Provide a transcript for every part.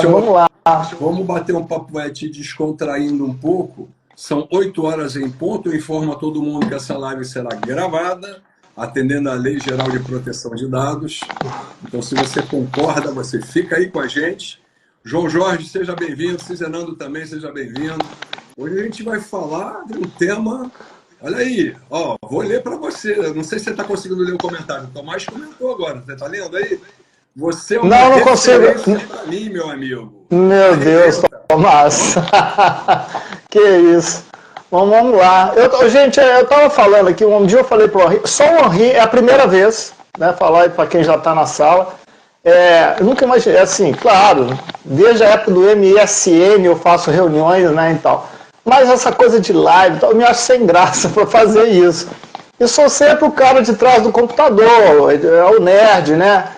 Vamos lá. Vamos bater um papo, vai te descontraindo um pouco. São 8 horas em ponto. Eu informo a todo mundo que essa live será gravada, atendendo à Lei Geral de Proteção de Dados. Então, se você concorda, você fica aí com a gente. João Jorge, seja bem-vindo. Cizenando também, seja bem-vindo. Hoje a gente vai falar de um tema... Olha aí, ó, vou ler para você. Eu não sei se você está conseguindo ler o comentário. O Tomás comentou agora. Você está lendo aí? Você é uma não consigo para mim, meu amigo. Meu Deus, Tomás. Que isso. Vamos lá. Gente, eu estava falando aqui, um dia eu falei para o Henri, só o Henri, é a primeira vez, né, falar para quem já está na sala. Eu nunca imaginei, assim, claro, desde a época do MSN eu faço reuniões, né, e tal. Mas essa coisa de live, eu me acho sem graça para fazer isso. Eu sou sempre o cara de trás do computador, é o nerd, né?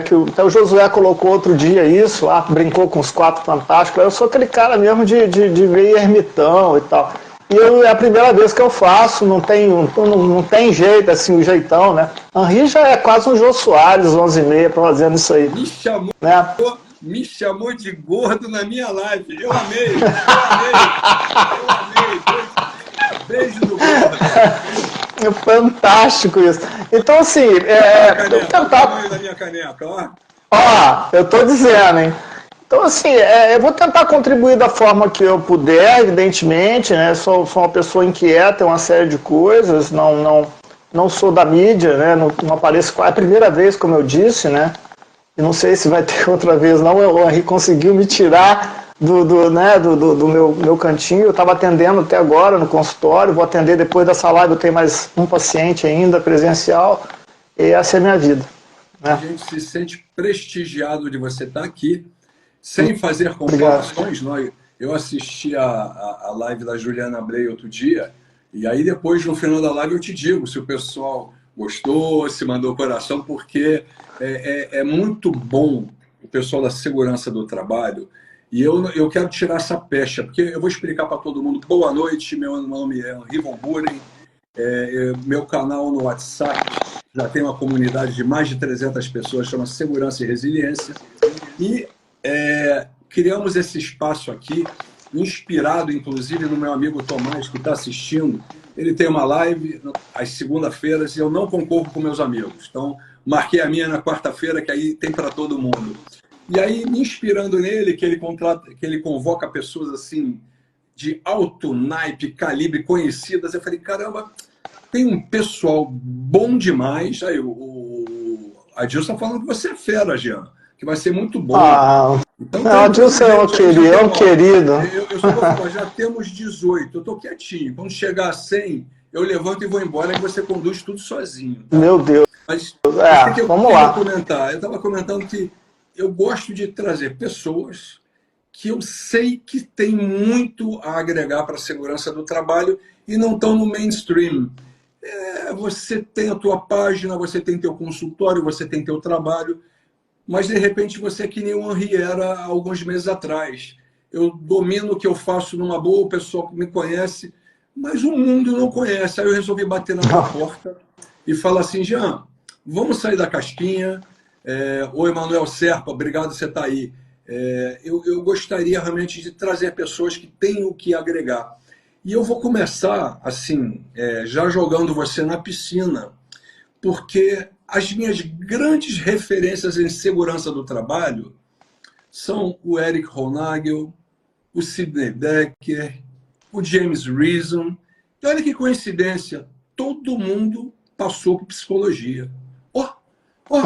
Que até o Josué colocou outro dia isso, lá, brincou com os 4 fantásticos. Eu sou aquele cara mesmo de ver ermitão e tal. E é a primeira vez que eu faço, não tem jeito, assim, o jeitão, né? Henri já é quase um Jô Soares, 11h30, fazendo isso aí. Me chamou de gordo na minha live. Eu amei. Beijo do gordo. É fantástico isso. Então, assim, eu tentar... da minha caneca, ó, eu tô dizendo, hein? Então, assim, eu vou tentar contribuir da forma que eu puder, evidentemente, né? Sou uma pessoa inquieta em uma série de coisas, não sou da mídia, né? Não apareço, é a primeira vez, como eu disse, né? E não sei se vai ter outra vez, não. O Henri conseguiu me tirar do meu cantinho. Eu estava atendendo até agora no consultório, vou atender depois dessa live, eu tenho mais um paciente ainda presencial, e essa é a minha vida. Né? A gente se sente prestigiado de você estar aqui, sem fazer comparações. Eu assisti a live da Juliana Bley outro dia, e aí depois, no final da live, eu te digo se o pessoal gostou, se mandou coração, porque é muito bom o pessoal da segurança do trabalho. E eu quero tirar essa pecha, porque eu vou explicar para todo mundo. Boa noite, meu nome é Henri von Buren. Meu canal no WhatsApp já tem uma comunidade de mais de 300 pessoas, chama Segurança e Resiliência. E criamos esse espaço aqui, inspirado, inclusive, no meu amigo Tomás, que está assistindo. Ele tem uma live às segunda-feiras e eu não concorro com meus amigos. Então, marquei a minha na quarta-feira, que aí tem para todo mundo. E aí, me inspirando nele, que ele convoca pessoas assim de alto naipe, calibre, conhecidas, eu falei, caramba, tem um pessoal bom demais. Aí a Adilson está falando que você é fera, Jean, que vai ser muito bom. Então, a Adilson é um querido. Eu só vou falar, já temos 18, eu estou quietinho. Quando chegar a 100, eu levanto e vou embora, e você conduz tudo sozinho. Tá? Meu Deus. Mas vamos lá. Eu estava comentando que eu gosto de trazer pessoas que eu sei que tem muito a agregar para a segurança do trabalho e não estão no mainstream. Você tem a tua página, você tem teu consultório, você tem teu trabalho, mas de repente você é que nem o Henri era há alguns meses atrás. Eu domino o que eu faço numa boa, o pessoal que me conhece, mas o mundo não conhece. Aí eu resolvi bater na minha porta e falar assim, Jean, vamos sair da casquinha. Oi, Manuel Serpa, obrigado por você estar aí. Eu gostaria realmente de trazer pessoas que têm o que agregar. E eu vou começar, assim, já jogando você na piscina, porque as minhas grandes referências em segurança do trabalho são o Eric Ronagel, o Sidney Becker, o James Reason. E olha que coincidência, todo mundo passou por psicologia. Então,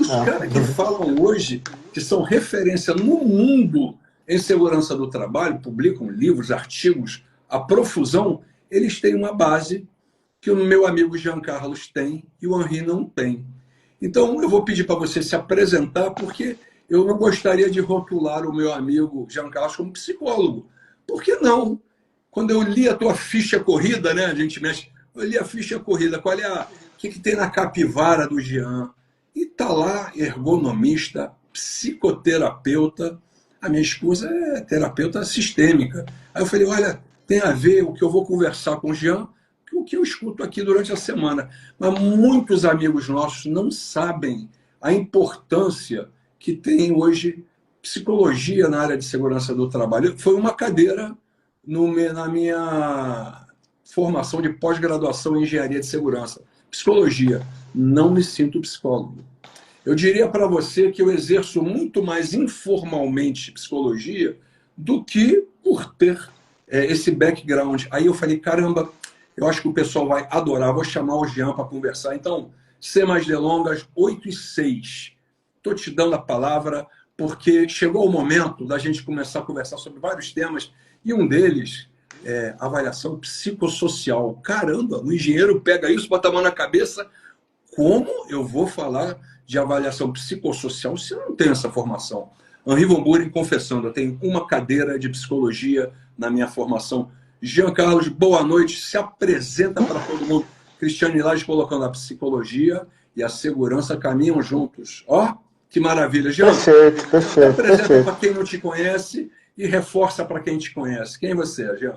os caras que falam hoje, que são referência no mundo em segurança do trabalho, publicam livros, artigos, a profusão, eles têm uma base que o meu amigo Jean Carlos tem e o Henri não tem. Então, eu vou pedir para você se apresentar, porque eu não gostaria de rotular o meu amigo Jean Carlos como psicólogo. Por que não? Quando eu li a tua ficha corrida, né, a gente mexe, eu li a ficha corrida, qual é o que tem na capivara do Jean? E está lá, ergonomista, psicoterapeuta. A minha esposa é terapeuta sistêmica. Aí eu falei, olha, tem a ver o que eu vou conversar com o Jean, com o que eu escuto aqui durante a semana. Mas muitos amigos nossos não sabem a importância que tem hoje psicologia na área de segurança do trabalho. Foi uma cadeira na minha formação de pós-graduação em engenharia de segurança. Psicologia. Não me sinto psicólogo. Eu diria para você que eu exerço muito mais informalmente psicologia do que por ter esse background. Aí eu falei, caramba, eu acho que o pessoal vai adorar, vou chamar o Jean para conversar. Então, sem mais delongas, 8h06. Estou te dando a palavra porque chegou o momento da gente começar a conversar sobre vários temas e um deles é avaliação psicossocial. Caramba, o engenheiro pega isso, bota a mão na cabeça. Como eu vou falar de avaliação psicossocial se eu não tenho essa formação? Henri von Buren confessando, eu tenho uma cadeira de psicologia na minha formação. Jean Carlos, boa noite, se apresenta para todo mundo. Cristiane Lage colocando a psicologia e a segurança caminham juntos. Ó, que maravilha. Jean, perfeito, perfeito. Se apresenta para quem não te conhece e reforça para quem te conhece. Quem você é, Jean?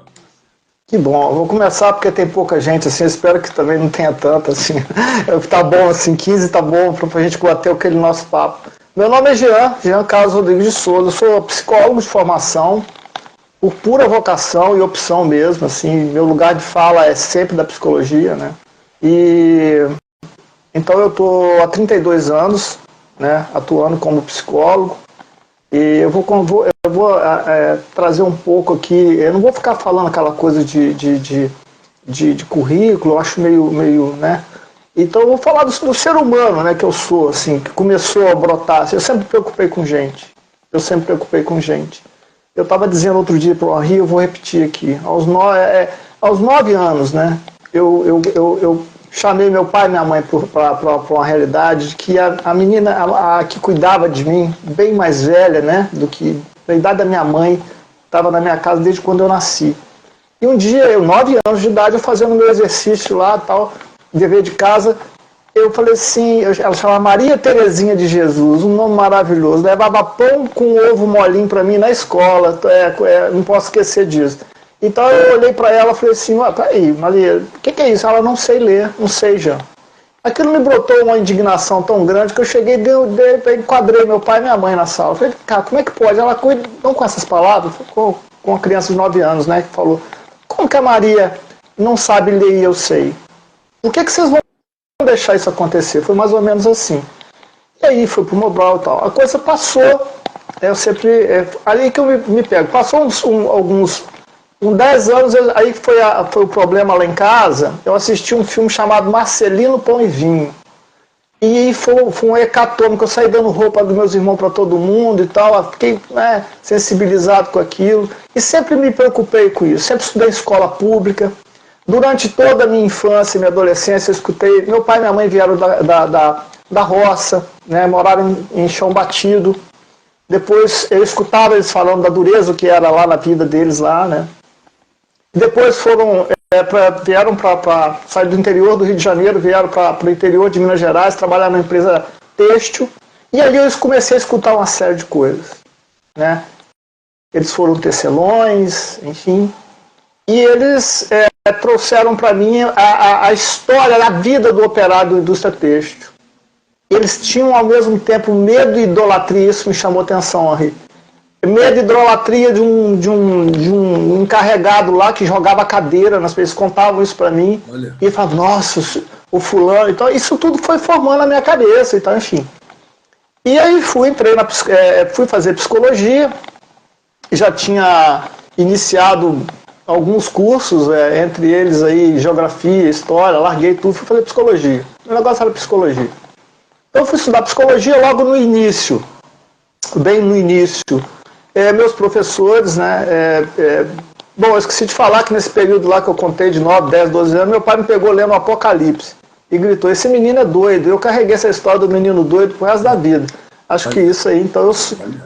Que bom, eu vou começar porque tem pouca gente, assim, eu espero que também não tenha tanta, assim, tá bom, assim, 15 tá bom pra gente bater aquele nosso papo. Meu nome é Jean Carlos Rodrigues de Souza, eu sou psicólogo de formação, por pura vocação e opção mesmo, assim, meu lugar de fala é sempre da psicologia, né, e então eu tô há 32 anos, né, atuando como psicólogo, e eu vou trazer um pouco aqui, eu não vou ficar falando aquela coisa de currículo, eu acho meio, né? Então eu vou falar do ser humano, né, que eu sou, assim, que começou a brotar. Assim, eu sempre me preocupei com gente. Eu estava dizendo outro dia para o Henri, eu vou repetir aqui. Aos 9 anos, né, eu chamei meu pai e minha mãe para uma realidade de que a menina a que cuidava de mim, bem mais velha, né, do que a idade da minha mãe, estava na minha casa desde quando eu nasci. E um dia, eu, 9 anos de idade, eu fazendo meu exercício lá, tal, dever de casa, eu falei assim, ela chamava Maria Terezinha de Jesus, um nome maravilhoso, levava pão com ovo molinho para mim na escola, não posso esquecer disso. Então eu olhei para ela e falei assim, peraí, Maria, o que é isso? Ela, não sei ler, não sei, já. Aquilo me brotou uma indignação tão grande que eu cheguei e enquadrei meu pai e minha mãe na sala. Eu falei, cara, como é que pode? Ela cuida, não com essas palavras, com uma criança de 9 anos, né, que falou, como que a Maria não sabe ler e eu sei? Por que vocês vão deixar isso acontecer? Foi mais ou menos assim. E aí foi pro Mobral e tal. A coisa passou, eu sempre, ali que eu me pego. Passou alguns 10 anos, aí foi o problema lá em casa, eu assisti um filme chamado Marcelino Pão e Vinho. E foi um hecatombe, que eu saí dando roupa dos meus irmãos para todo mundo e tal, fiquei sensibilizado com aquilo. E sempre me preocupei com isso, sempre estudei em escola pública. Durante toda a minha infância e minha adolescência, eu escutei, meu pai e minha mãe vieram da roça, né, moraram em chão batido. Depois eu escutava eles falando da dureza que era lá na vida deles lá, né. Depois vieram para sair do interior do Rio de Janeiro, vieram para o interior de Minas Gerais, trabalhar numa empresa têxtil, e ali eu comecei a escutar uma série de coisas, né? Eles foram tecelões, enfim, e eles trouxeram para mim a história, a vida do operário da indústria têxtil. Eles tinham ao mesmo tempo medo e idolatria, isso me chamou atenção, Henri. Medo e idolatria de um encarregado lá que jogava cadeira nas pessoas, contavam isso para mim. Olha. E falavam, nossa, o fulano. Então, isso tudo foi formando a minha cabeça, então, enfim. E aí fui fazer psicologia, já tinha iniciado alguns cursos, entre eles aí geografia, história, larguei tudo, fui fazer psicologia. O negócio era psicologia. Eu fui estudar psicologia logo no início, bem no início. Meus professores, né, bom, eu esqueci de falar que nesse período lá que eu contei de 9, 10, 12 anos, meu pai me pegou lendo o Apocalipse e gritou, esse menino é doido. Eu carreguei essa história do menino doido pro resto da vida. Acho que isso aí, então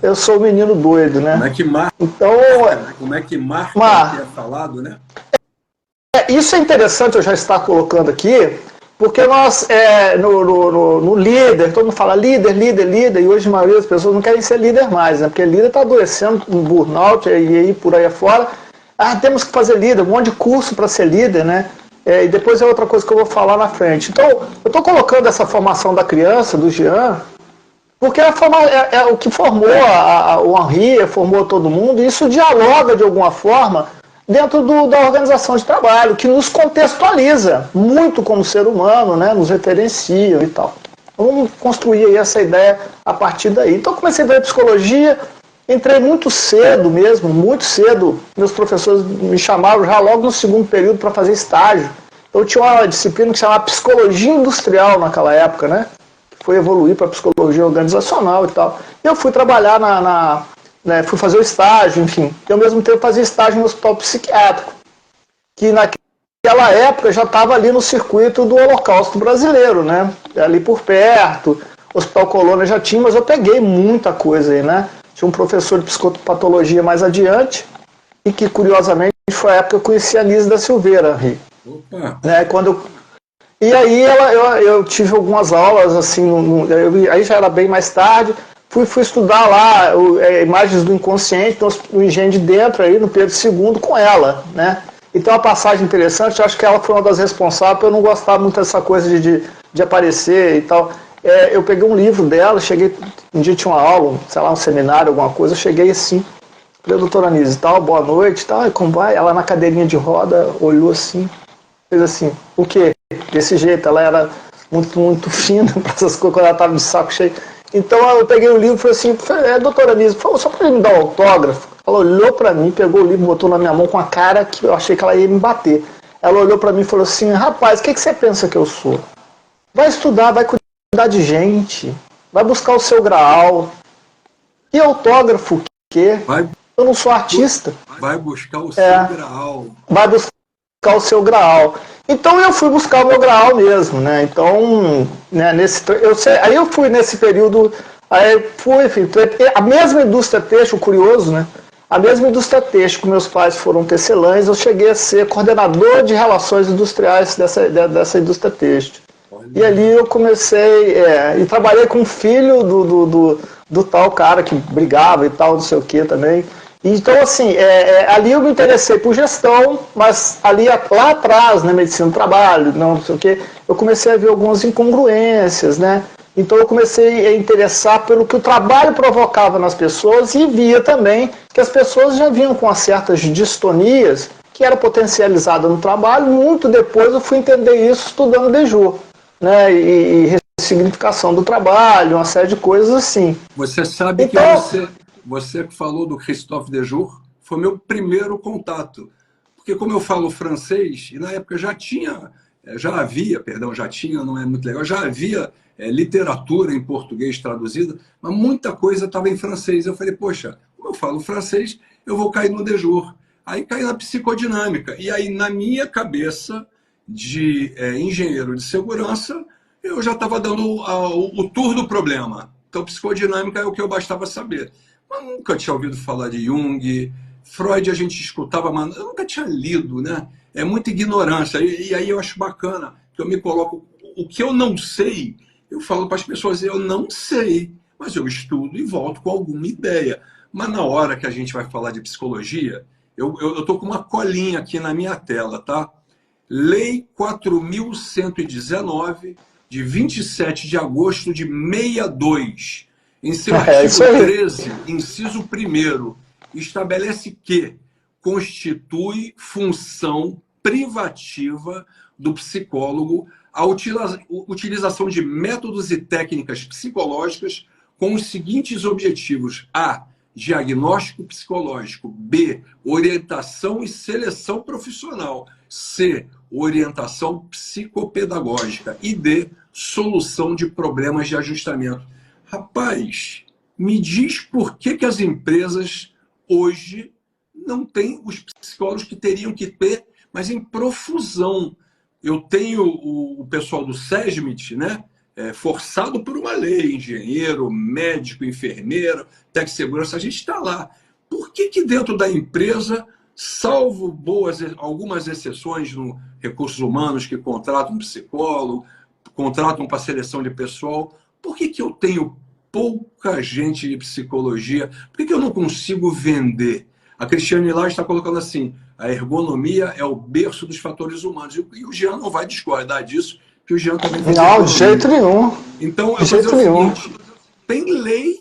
eu sou o menino doido, né? Como é que marca? Então, como é que marca o que é falado, né? Isso é interessante eu já estar colocando aqui, porque nós, no líder, todo mundo fala líder, e hoje a maioria das pessoas não querem ser líder mais, né? Porque líder está adoecendo com burnout e aí por aí afora. Temos que fazer líder, um monte de curso para ser líder, né? E depois é outra coisa que eu vou falar na frente. Então, eu estou colocando essa formação da criança, do Jean, Porque é o que formou o Henri, formou todo mundo, e isso dialoga de alguma forma dentro da organização de trabalho, que nos contextualiza muito como ser humano, né, nos referencia e tal. Vamos construir aí essa ideia a partir daí. Então eu comecei a ver psicologia, entrei muito cedo mesmo, muito cedo. Meus professores me chamavam já logo no segundo período para fazer estágio. Eu tinha uma disciplina que se chamava Psicologia Industrial naquela época, né? Que foi evoluir para Psicologia Organizacional e tal. E eu fui trabalhar né, fui fazer o estágio, enfim. E ao mesmo tempo fazia estágio no hospital psiquiátrico, que naquela época já estava ali no circuito do Holocausto brasileiro, né? Ali por perto, o Hospital Colônia já tinha, mas eu peguei muita coisa aí, né? Tinha um professor de psicopatologia mais adiante, e que curiosamente foi a época que eu conheci a Nise da Silveira, Henri. Opa! Né, e aí eu tive algumas aulas, assim, aí já era bem mais tarde, fui estudar lá imagens do inconsciente, então, o engenho de dentro, aí no Pedro II, com ela, né? Então, uma passagem interessante, eu acho que ela foi uma das responsáveis por eu não gostar muito dessa coisa de aparecer e tal. Eu peguei um livro dela, cheguei, um dia tinha uma aula, sei lá, um seminário, alguma coisa, eu cheguei assim, falei, doutora Nise, tal, boa noite, tal, e como vai? Ela na cadeirinha de roda, olhou assim, fez assim, o quê? Desse jeito, ela era muito, muito fina para essas coisas, quando ela estava de saco cheio. Então eu peguei o livro e falei assim, doutora Nise, por favor, só para me dar um autógrafo. Ela olhou para mim, pegou o livro, botou na minha mão com a cara que eu achei que ela ia me bater. Ela olhou para mim e falou assim, rapaz, o que você pensa que eu sou? Vai estudar, vai cuidar de gente, vai buscar o seu graal. E autógrafo, o quê? Eu não sou artista. Vai buscar o seu graal. Vai buscar o seu graal. Então eu fui buscar o meu graal mesmo, né? Então, né, aí eu fui nesse período, enfim, a mesma indústria têxtil, curioso, né? A mesma indústria têxtil que meus pais foram tecelães, eu cheguei a ser coordenador de relações industriais dessa indústria têxtil. E ali eu comecei, e trabalhei com o filho do tal cara que brigava e tal, não sei o que também. Então, assim, ali eu me interessei por gestão, mas ali lá atrás, na medicina do trabalho, não sei o quê, eu comecei a ver algumas incongruências, né? Então eu comecei a interessar pelo que o trabalho provocava nas pessoas e via também que as pessoas já vinham com certas distonias que eram potencializadas no trabalho. Muito depois eu fui entender isso estudando Dejour, né? E ressignificação do trabalho, uma série de coisas assim. Você sabe que você falou do Christophe Dejour, foi meu primeiro contato. Porque como eu falo francês, e na época já havia, não é muito legal, já havia literatura em português traduzida, mas muita coisa estava em francês. Eu falei, poxa, como eu falo francês, eu vou cair no Dejour. Aí caí na psicodinâmica. E aí, na minha cabeça de engenheiro de segurança, eu já estava dando o tour do problema. Então, psicodinâmica é o que eu bastava saber. Mas nunca tinha ouvido falar de Jung, Freud a gente escutava, mas eu nunca tinha lido, né? É muita ignorância. E aí eu acho bacana que eu me coloco... O que eu não sei, eu falo para as pessoas, eu não sei, mas eu estudo e volto com alguma ideia. Mas na hora que a gente vai falar de psicologia, eu estou com uma colinha aqui na minha tela, tá? Lei 4.119, de 27 de agosto de 62, em seu artigo 13, inciso 1º, estabelece que constitui função privativa do psicólogo a utilização de métodos e técnicas psicológicas com os seguintes objetivos: A, diagnóstico psicológico; B, orientação e seleção profissional; C, orientação psicopedagógica; e D, solução de problemas de ajustamento. Rapaz, me diz por que as empresas hoje não têm os psicólogos que teriam que ter, mas em profusão. Eu tenho o pessoal do SESMIT, né? Forçado por uma lei, engenheiro, médico, enfermeiro, técnico de segurança, a gente está lá. Por que dentro da empresa, salvo algumas exceções no recursos humanos que contratam um psicólogo, contratam para seleção de pessoal, por que eu tenho pouca gente de psicologia? Por que eu não consigo vender? A Cristiane lá está colocando assim, a ergonomia é o berço dos fatores humanos. E o Jean não vai discordar disso, que o Jean também fez não, de jeito nenhum. Então, eu vou dizer o seguinte, tem lei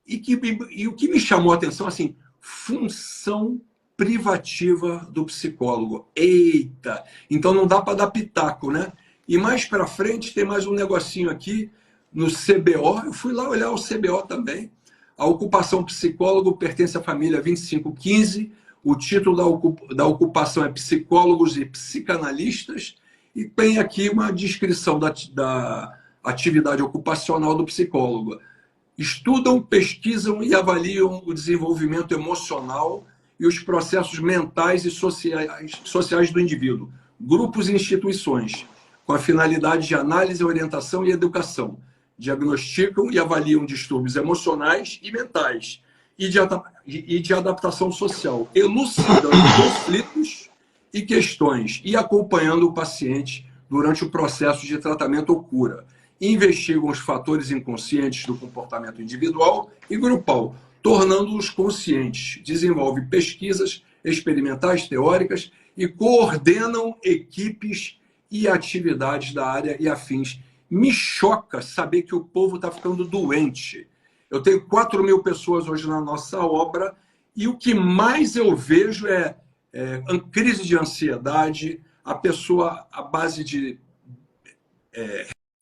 e o que me chamou a atenção, assim, função privativa do psicólogo. Eita! Então não dá para dar pitaco, né? E mais para frente tem mais um negocinho aqui no CBO. Eu fui lá olhar o CBO também. A ocupação psicólogo pertence à família 2515. O título da ocupação é Psicólogos e Psicanalistas. E tem aqui uma descrição da atividade ocupacional do psicólogo. Estudam, pesquisam e avaliam o desenvolvimento emocional e os processos mentais e sociais do indivíduo, grupos e instituições, com a finalidade de análise, orientação e educação. Diagnosticam e avaliam distúrbios emocionais e mentais e de adaptação social, elucidando conflitos e questões e acompanhando o paciente durante o processo de tratamento ou cura. Investigam os fatores inconscientes do comportamento individual e grupal, tornando-os conscientes. Desenvolve pesquisas experimentais, teóricas e coordenam equipes e atividades da área e afins. Me choca saber que o povo está ficando doente. Eu tenho 4.000 pessoas hoje na nossa obra e o que mais eu vejo é crise de ansiedade, a pessoa à base de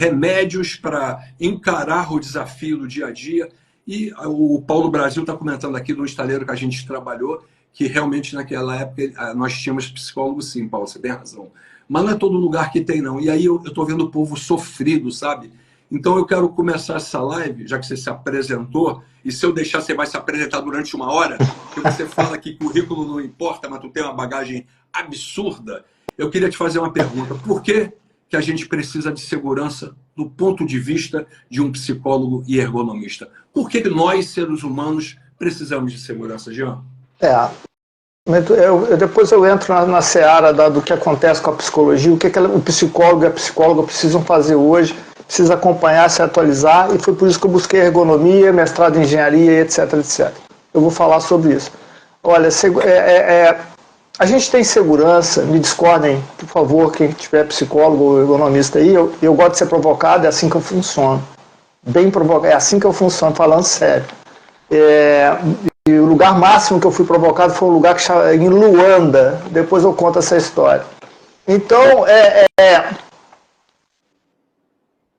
remédios para encarar o desafio do dia a dia. E o Paulo Brasil está comentando aqui do estaleiro que a gente trabalhou, que realmente naquela época nós tínhamos psicólogos, sim, Paulo, você tem razão. Mas não é todo lugar que tem, não. E aí eu estou vendo o povo sofrido, sabe? Então eu quero começar essa live, já que você se apresentou, e se eu deixar, você vai se apresentar durante 1 hora, porque você fala que currículo não importa, mas tu tem uma bagagem absurda. Eu queria te fazer uma pergunta. Por que a gente precisa de segurança do ponto de vista de um psicólogo e ergonomista? Por que nós, seres humanos, precisamos de segurança, Jean? Depois eu entro na seara do que acontece com a psicologia, o que o psicólogo e a psicóloga precisam fazer hoje, precisa acompanhar, se atualizar, e foi por isso que eu busquei ergonomia, mestrado em engenharia, etc, etc. Eu vou falar sobre isso. Olha, a gente tem segurança, me discordem, por favor, quem tiver psicólogo ou ergonomista aí, eu gosto de ser provocado, é assim que eu funciono. Bem provocado, é assim que eu funciono, falando sério. E o lugar máximo que eu fui provocado foi um lugar que chama em Luanda, depois eu conto essa história. Então,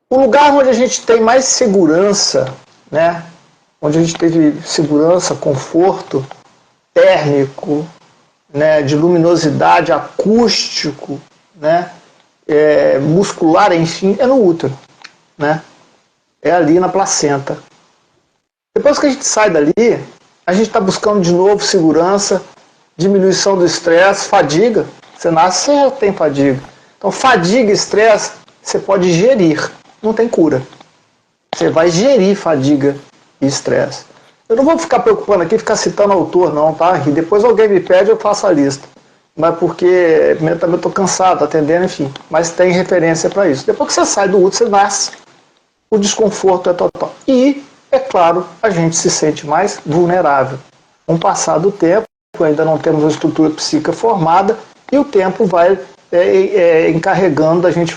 o lugar onde a gente tem mais segurança, né, onde a gente teve segurança, conforto térmico, né, de luminosidade, acústico, né, muscular, enfim, é no útero, né, é ali na placenta. Depois que a gente sai dali, a gente está buscando de novo segurança, diminuição do estresse, fadiga. Você nasce, você já tem fadiga. Então, fadiga e estresse, você pode gerir, não tem cura. Você vai gerir fadiga e estresse. Eu não vou ficar preocupando aqui, ficar citando autor, não, tá? E depois alguém me pede, eu faço a lista. Mas porque também eu estou cansado, atendendo, enfim. Mas tem referência para isso. Depois que você sai do útero, você nasce. O desconforto é total. E, é claro, a gente se sente mais vulnerável. Com o passar do tempo, ainda não temos uma estrutura psíquica formada, e o tempo vai encarregando a gente,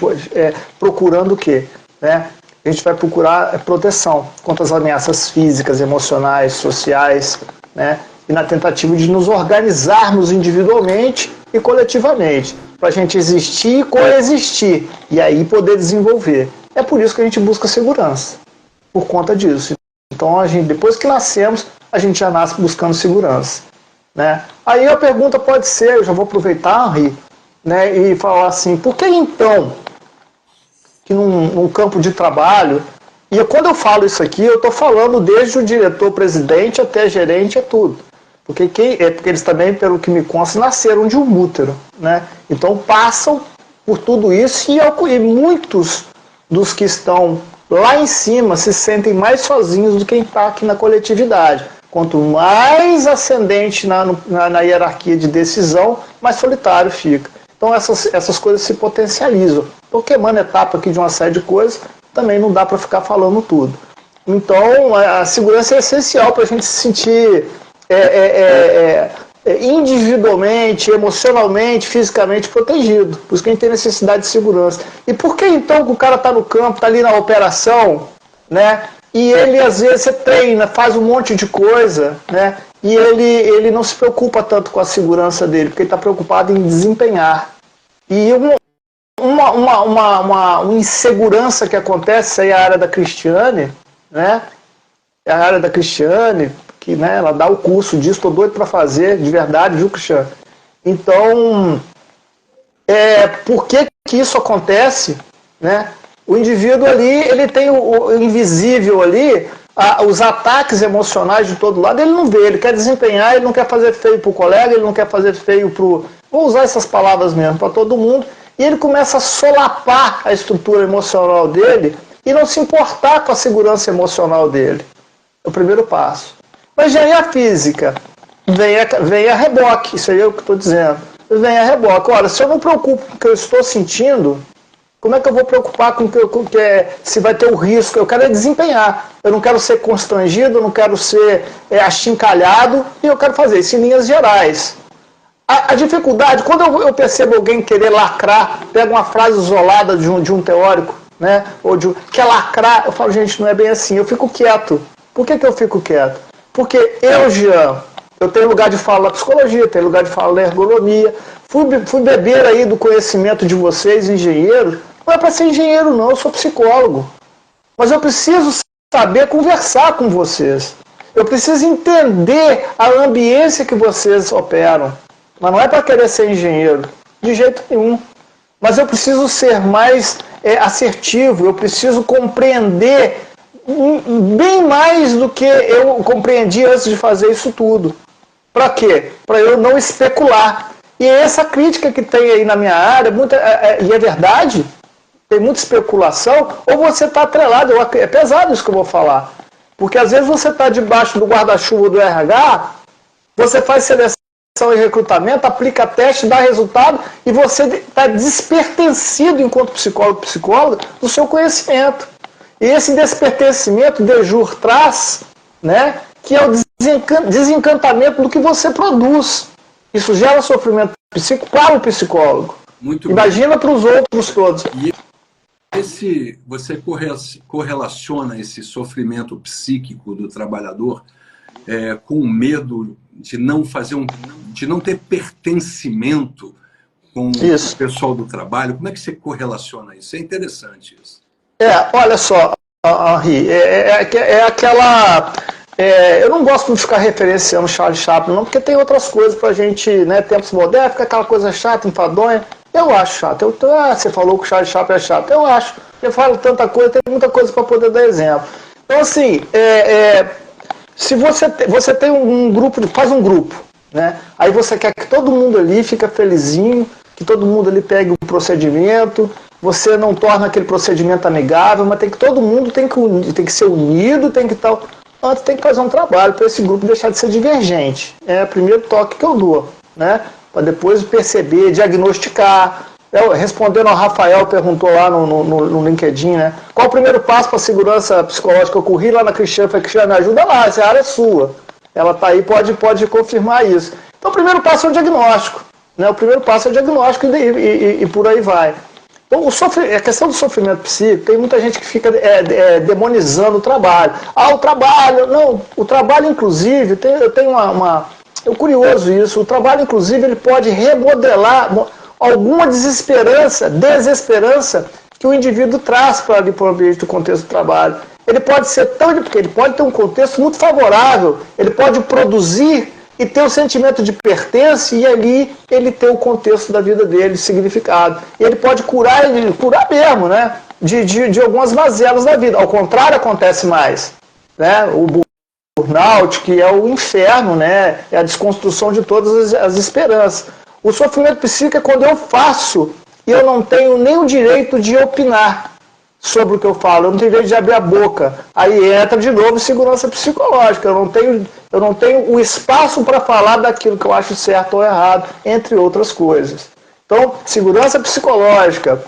procurando o quê? Né? A gente vai procurar proteção contra as ameaças físicas, emocionais, sociais, né? E na tentativa de nos organizarmos individualmente e coletivamente, para a gente existir e coexistir, e aí poder desenvolver. É por isso que a gente busca segurança, por conta disso. Então, depois que nascemos, a gente já nasce buscando segurança. Né? Aí a pergunta pode ser, eu já vou aproveitar, Henri, né, e falar assim, por que então que num campo de trabalho, e quando eu falo isso aqui, eu estou falando desde o diretor-presidente até gerente, é tudo. Porque eles também, pelo que me consta, nasceram de um útero. Né? Então passam por tudo isso e muitos dos que estão lá em cima se sentem mais sozinhos do que quem está aqui na coletividade. Quanto mais ascendente na hierarquia de decisão, mais solitário fica. Então essas coisas se potencializam. Estou queimando etapa aqui de uma série de coisas, também não dá para ficar falando tudo. Então a segurança é essencial para a gente se sentir individualmente, emocionalmente, fisicamente protegido. Por isso que a gente tem necessidade de segurança. E por que então que o cara está no campo, está ali na operação, né? e ele às vezes você treina, faz um monte de coisa, né? E ele não se preocupa tanto com a segurança dele, porque ele está preocupado em desempenhar. E uma insegurança que acontece aí é a área da Cristiane, né? É a área da Cristiane, que, né, ela dá o curso disso, estou doido para fazer, de verdade, viu, Cristiane? Então, por que isso acontece, né? O indivíduo ali, ele tem o invisível ali, os ataques emocionais de todo lado, ele não vê, ele quer desempenhar, ele não quer fazer feio para o colega, ele não quer fazer feio para o... Vou usar essas palavras mesmo, para todo mundo, e ele começa a solapar a estrutura emocional dele e não se importar com a segurança emocional dele. É o primeiro passo. Mas já a física, vem a reboque, isso aí é o que estou dizendo. Vem a reboque. Olha, se eu não preocupo com o que eu estou sentindo, como é que eu vou preocupar com se vai ter o risco? Eu quero desempenhar. Eu não quero ser constrangido, eu não quero ser achincalhado, e eu quero fazer isso em linhas gerais. A dificuldade, quando eu percebo alguém querer lacrar, pega uma frase isolada de um teórico, né, quer lacrar, eu falo, gente, não é bem assim, eu fico quieto. Por que eu fico quieto? Porque Jean, eu tenho lugar de fala na psicologia, tenho lugar de fala na ergonomia, fui beber aí do conhecimento de vocês, engenheiros. Não é para ser engenheiro não, eu sou psicólogo. Mas eu preciso saber conversar com vocês. Eu preciso entender a ambiência que vocês operam. Mas não é para querer ser engenheiro, de jeito nenhum. Mas eu preciso ser mais assertivo, eu preciso compreender bem mais do que eu compreendi antes de fazer isso tudo. Para quê? Para eu não especular. E essa crítica que tem aí na minha área, e é verdade, tem muita especulação, ou você está atrelado, é pesado isso que eu vou falar. Porque às vezes você está debaixo do guarda-chuva do RH, você faz seleção e recrutamento, aplica teste, dá resultado, e você está despertencido enquanto psicóloga do seu conhecimento. E esse despertencimento de jure traz, né, que é o desencantamento do que você produz. Isso gera sofrimento psíquico para o psicólogo. Muito Imagina para os outros todos. E você correlaciona esse sofrimento psíquico do trabalhador com o medo de não ter pertencimento com o pessoal do trabalho? Como é que você correlaciona isso? É interessante isso. Olha só, Henri, aquela... eu não gosto de ficar referenciando Charles Chaplin, não, porque tem outras coisas pra gente, né, tempos modernos, fica aquela coisa chata, enfadonha. Eu acho chato. Você falou que o Charles Chaplin é chato. Eu acho. Eu falo tanta coisa, tem muita coisa para poder dar exemplo. Então, assim, se você tem um grupo, faz um grupo, né? Aí você quer que todo mundo ali fique felizinho, que todo mundo ali pegue o procedimento, você não torna aquele procedimento amigável, mas todo mundo tem que ser unido, tem que tal. Antes tem que fazer um trabalho para esse grupo deixar de ser divergente. É o primeiro toque que eu dou, né? Para depois perceber, diagnosticar. Respondendo ao Rafael, perguntou lá no LinkedIn, né? Qual o primeiro passo para a segurança psicológica? Eu corri lá na Cristiane, falei, Cristiane, me ajuda lá, essa área é sua. Ela está aí, pode confirmar isso. Então o primeiro passo é o diagnóstico, né? O primeiro passo é o diagnóstico e por aí vai. Então, a questão do sofrimento psíquico, tem muita gente que fica demonizando o trabalho. O trabalho, não, o trabalho inclusive, eu tenho é curioso isso, o trabalho inclusive ele pode remodelar alguma desesperança que o indivíduo traz para o ambiente do contexto do trabalho. Ele pode ser porque ele pode ter um contexto muito favorável, ele pode produzir e ter o sentimento de pertence e ali ele ter o contexto da vida dele, significado. E ele pode curar mesmo, né? De algumas mazelas da vida. Ao contrário, acontece mais, né? O burnout, que é o inferno, né? É a desconstrução de todas as esperanças. O sofrimento psíquico é quando eu faço e eu não tenho nem o direito de opinar sobre o que eu falo, eu não tenho direito de abrir a boca. Aí entra de novo segurança psicológica, eu não tenho o espaço para falar daquilo que eu acho certo ou errado, entre outras coisas. Então, segurança psicológica,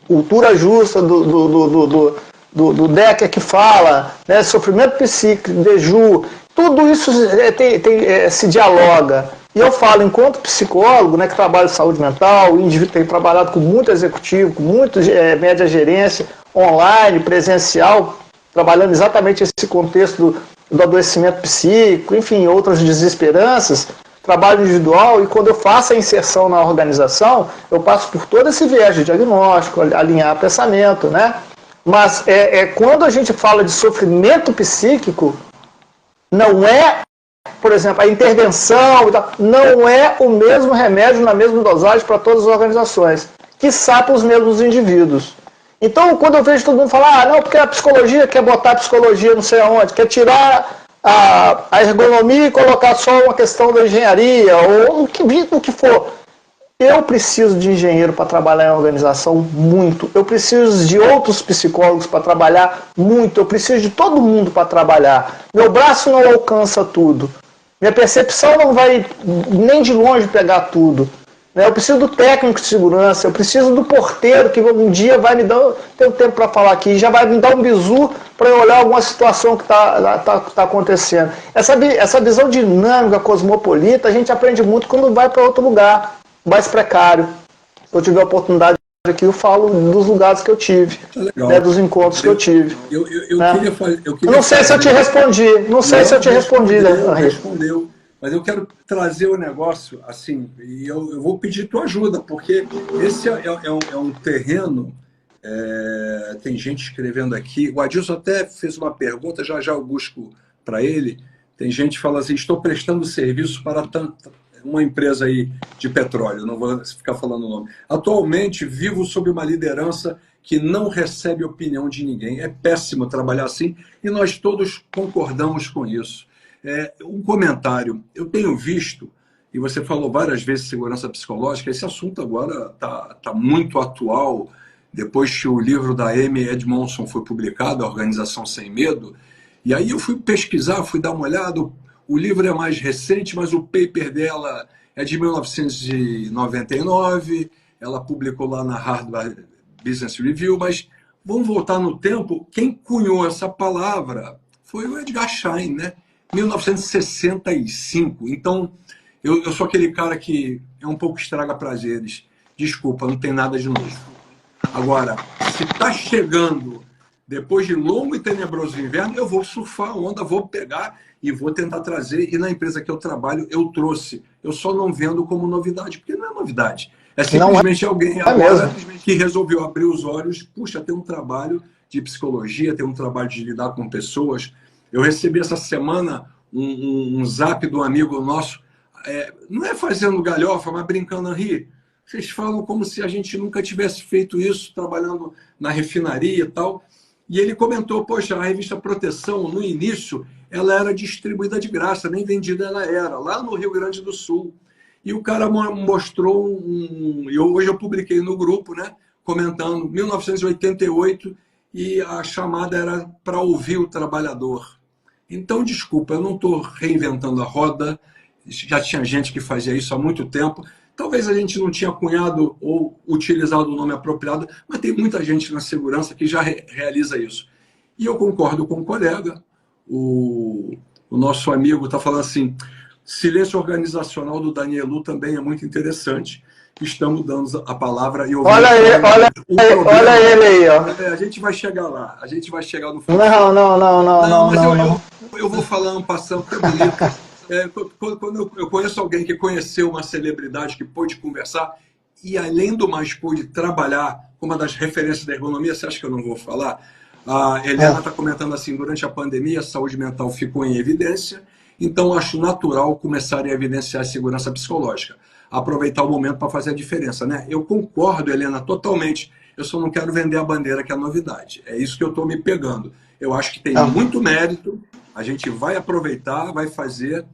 cultura justa do Decker que fala, né, sofrimento psíquico, Deju, tudo isso se dialoga. E eu falo, enquanto psicólogo, né, que trabalho em saúde mental, o indivíduo tem trabalhado com muito executivo, com muito média gerência, online, presencial, trabalhando exatamente esse contexto do adoecimento psíquico, enfim, outras desesperanças, trabalho individual, e quando eu faço a inserção na organização, eu passo por todo esse viés de diagnóstico, alinhar pensamento, né? Mas quando a gente fala de sofrimento psíquico, não é, por exemplo, a intervenção, não é o mesmo remédio na mesma dosagem para todas as organizações, quiçá para os mesmos indivíduos. Então, quando eu vejo todo mundo falar, não, porque a psicologia quer botar a psicologia não sei aonde, quer tirar a ergonomia e colocar só uma questão da engenharia, ou o que for. Eu preciso de engenheiro para trabalhar em organização muito. Eu preciso de outros psicólogos para trabalhar muito. Eu preciso de todo mundo para trabalhar. Meu braço não alcança tudo. Minha percepção não vai nem de longe pegar tudo. Eu preciso do técnico de segurança, eu preciso do porteiro que um dia vai me dar, tenho tempo para falar aqui, já vai me dar um bizu para eu olhar alguma situação que tá acontecendo. Essa visão dinâmica, cosmopolita, a gente aprende muito quando vai para outro lugar, mais precário. Se eu tiver oportunidade aqui, eu falo dos lugares que eu tive, né, dos encontros que eu tive. Eu não sei se eu te respondi, Respondeu. Mas eu quero trazer o negócio assim, e eu vou pedir tua ajuda, porque esse é um terreno, tem gente escrevendo aqui, o Adilson até fez uma pergunta, já eu busco para ele, tem gente que fala assim, estou prestando serviço para uma empresa aí de petróleo, não vou ficar falando o nome. Atualmente vivo sob uma liderança que não recebe opinião de ninguém, é péssimo trabalhar assim, e nós todos concordamos com isso. Um comentário, eu tenho visto, e você falou várias vezes segurança psicológica, esse assunto agora tá muito atual, depois que o livro da Amy Edmondson foi publicado, A Organização Sem Medo, e aí eu fui pesquisar, fui dar uma olhada, o livro é mais recente, mas o paper dela é de 1999, ela publicou lá na Harvard Business Review, mas vamos voltar no tempo, quem cunhou essa palavra foi o Edgar Schein, né? 1965. Então, eu sou aquele cara que é um pouco estraga prazeres. Desculpa, não tem nada de novo. Agora, se está chegando depois de longo e tenebroso inverno, eu vou surfar a onda, vou pegar e vou tentar trazer. E na empresa que eu trabalho, eu trouxe. Eu só não vendo como novidade, porque não é novidade. É simplesmente alguém agora que resolveu abrir os olhos. Puxa, tem um trabalho de psicologia, tem um trabalho de lidar com pessoas. Eu recebi essa semana um zap de um amigo nosso, não é fazendo galhofa, mas brincando a rir. Vocês falam como se a gente nunca tivesse feito isso, trabalhando na refinaria e tal. E ele comentou, poxa, a revista Proteção, no início, ela era distribuída de graça, nem vendida ela era, lá no Rio Grande do Sul. E o cara mostrou e hoje eu publiquei no grupo, né, comentando, 1988, e a chamada era para ouvir o trabalhador. Então, desculpa, eu não estou reinventando a roda, já tinha gente que fazia isso há muito tempo, talvez a gente não tinha cunhado ou utilizado o nome apropriado, mas tem muita gente na segurança que já realiza isso. E eu concordo com o colega, o nosso amigo está falando assim, silêncio organizacional do Danielu também é muito interessante, estamos dando a palavra e ouvindo. Olha ele aí, ó. A gente vai chegar lá, a gente vai chegar no futuro. Não. Eu vou falar um passão que é bonito. Quando eu conheço alguém que conheceu uma celebridade que pôde conversar e, além do mais, pôde trabalhar com uma das referências da ergonomia, você acha que eu não vou falar? A Helena está comentando assim, durante a pandemia, a saúde mental ficou em evidência, então acho natural começarem a evidenciar a segurança psicológica. Aproveitar o momento para fazer a diferença, né? Eu concordo, Helena, totalmente. Eu só não quero vender a bandeira que é a novidade. É isso que eu estou me pegando. Eu acho que tem muito mérito, a gente vai aproveitar, vai fazer.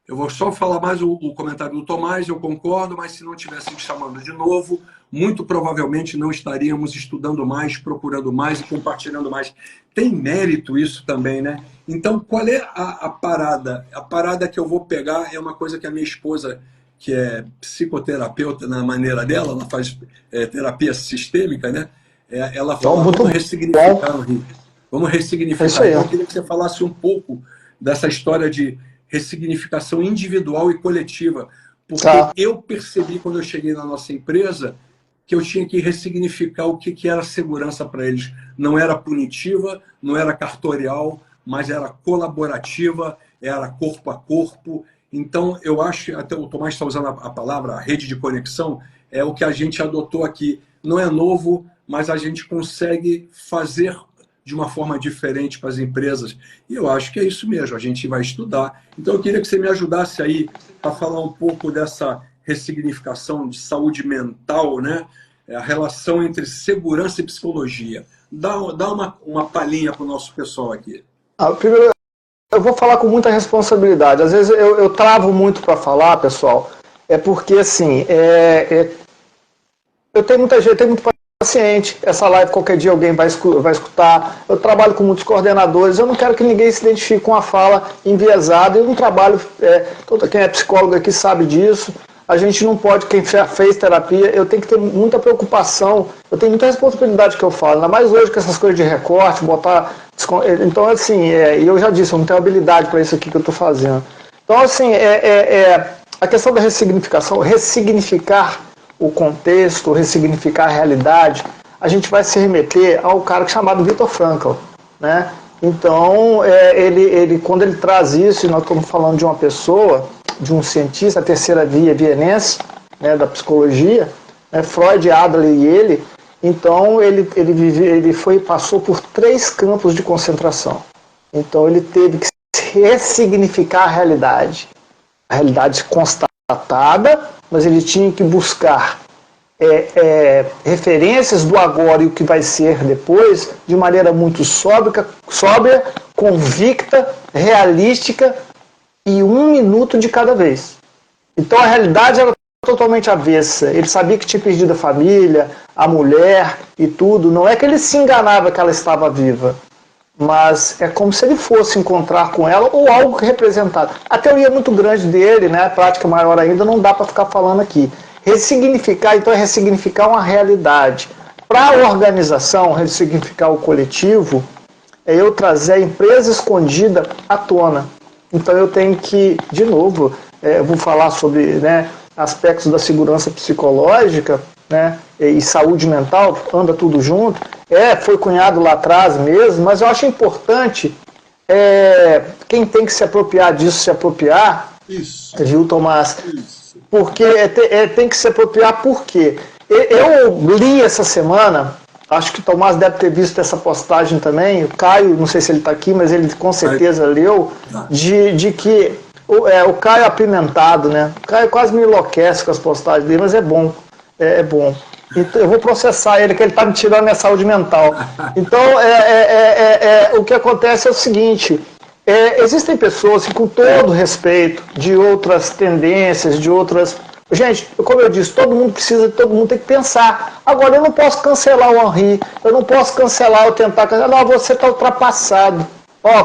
Eu vou só falar mais o comentário do Tomás, eu concordo, mas se não tivesse me chamando de novo, muito provavelmente não estaríamos estudando mais, procurando mais e compartilhando mais. Tem mérito isso também, né? Então, qual é a parada? A parada que eu vou pegar é uma coisa que a minha esposa, que é psicoterapeuta na maneira dela, ela faz terapia sistêmica, né? Ela fala, vamos ressignificar, Henrique. Vamos ressignificar. Então, eu queria que você falasse um pouco dessa história de ressignificação individual e coletiva. Porque eu percebi, quando eu cheguei na nossa empresa, que eu tinha que ressignificar o que era segurança para eles. Não era punitiva, não era cartorial, mas era colaborativa, era corpo a corpo. Então, eu acho, até o Tomás está usando a palavra a rede de conexão, é o que a gente adotou aqui. Não é novo, mas a gente consegue fazer de uma forma diferente para as empresas. E eu acho que é isso mesmo, a gente vai estudar. Então, eu queria que você me ajudasse aí a falar um pouco dessa ressignificação de saúde mental, né? A relação entre segurança e psicologia. Dá uma palhinha para o nosso pessoal aqui. Primeiro, eu vou falar com muita responsabilidade. Às vezes eu travo muito para falar, pessoal, é porque, assim, eu tenho muita gente, tenho muito paciente. Essa live qualquer dia alguém vai escutar. Eu trabalho com muitos coordenadores. Eu não quero que ninguém se identifique com a fala enviesada. Eu não trabalho, quem é psicólogo aqui sabe disso. A gente não pode, quem já fez terapia, eu tenho que ter muita preocupação, eu tenho muita responsabilidade que eu falo, ainda mais hoje com essas coisas de recorte, botar... Então, assim, eu já disse, eu não tenho habilidade para isso aqui que eu estou fazendo. Então, assim, a questão da ressignificação, ressignificar o contexto, ressignificar a realidade, a gente vai se remeter ao cara chamado Viktor Frankl, né? Então, quando ele traz isso, e nós estamos falando de uma pessoa, de um cientista, a terceira via vienense, né, da psicologia, né, Freud, Adler e ele, então ele passou por 3 campos de concentração. Então ele teve que ressignificar a realidade constatada, mas ele tinha que buscar referências do agora e o que vai ser depois, de maneira muito sóbria, convicta, realística, e 1 minuto de cada vez. Então a realidade era totalmente avessa. Ele sabia que tinha perdido a família, a mulher e tudo. Não é que ele se enganava que ela estava viva, mas é como se ele fosse encontrar com ela ou algo representado. A teoria é muito grande dele, né? A prática maior ainda, não dá para ficar falando aqui. Ressignificar, então, é ressignificar uma realidade. Para a organização, ressignificar o coletivo, é eu trazer a empresa escondida à tona. Então eu tenho que, de novo, eu vou falar sobre, né, aspectos da segurança psicológica, né, e saúde mental, anda tudo junto. Foi cunhado lá atrás mesmo, mas eu acho importante quem tem que se apropriar disso, se apropriar. Isso. Viu, Tomás? Isso. Porque tem que se apropriar por quê? Eu li essa semana, acho que o Tomás deve ter visto essa postagem também, o Caio, não sei se ele está aqui, mas ele com certeza leu, de que o Caio apimentado, né? O Caio quase me enlouquece com as postagens dele, mas é bom, é bom. Então, eu vou processar ele, que ele está me tirando minha saúde mental. Então, o que acontece é o seguinte, existem pessoas que, com todo respeito de outras tendências, de outras... Gente, como eu disse, todo mundo tem que pensar. Agora, eu não posso cancelar o Henri, eu não posso cancelar ou tentar cancelar. Não, você está ultrapassado.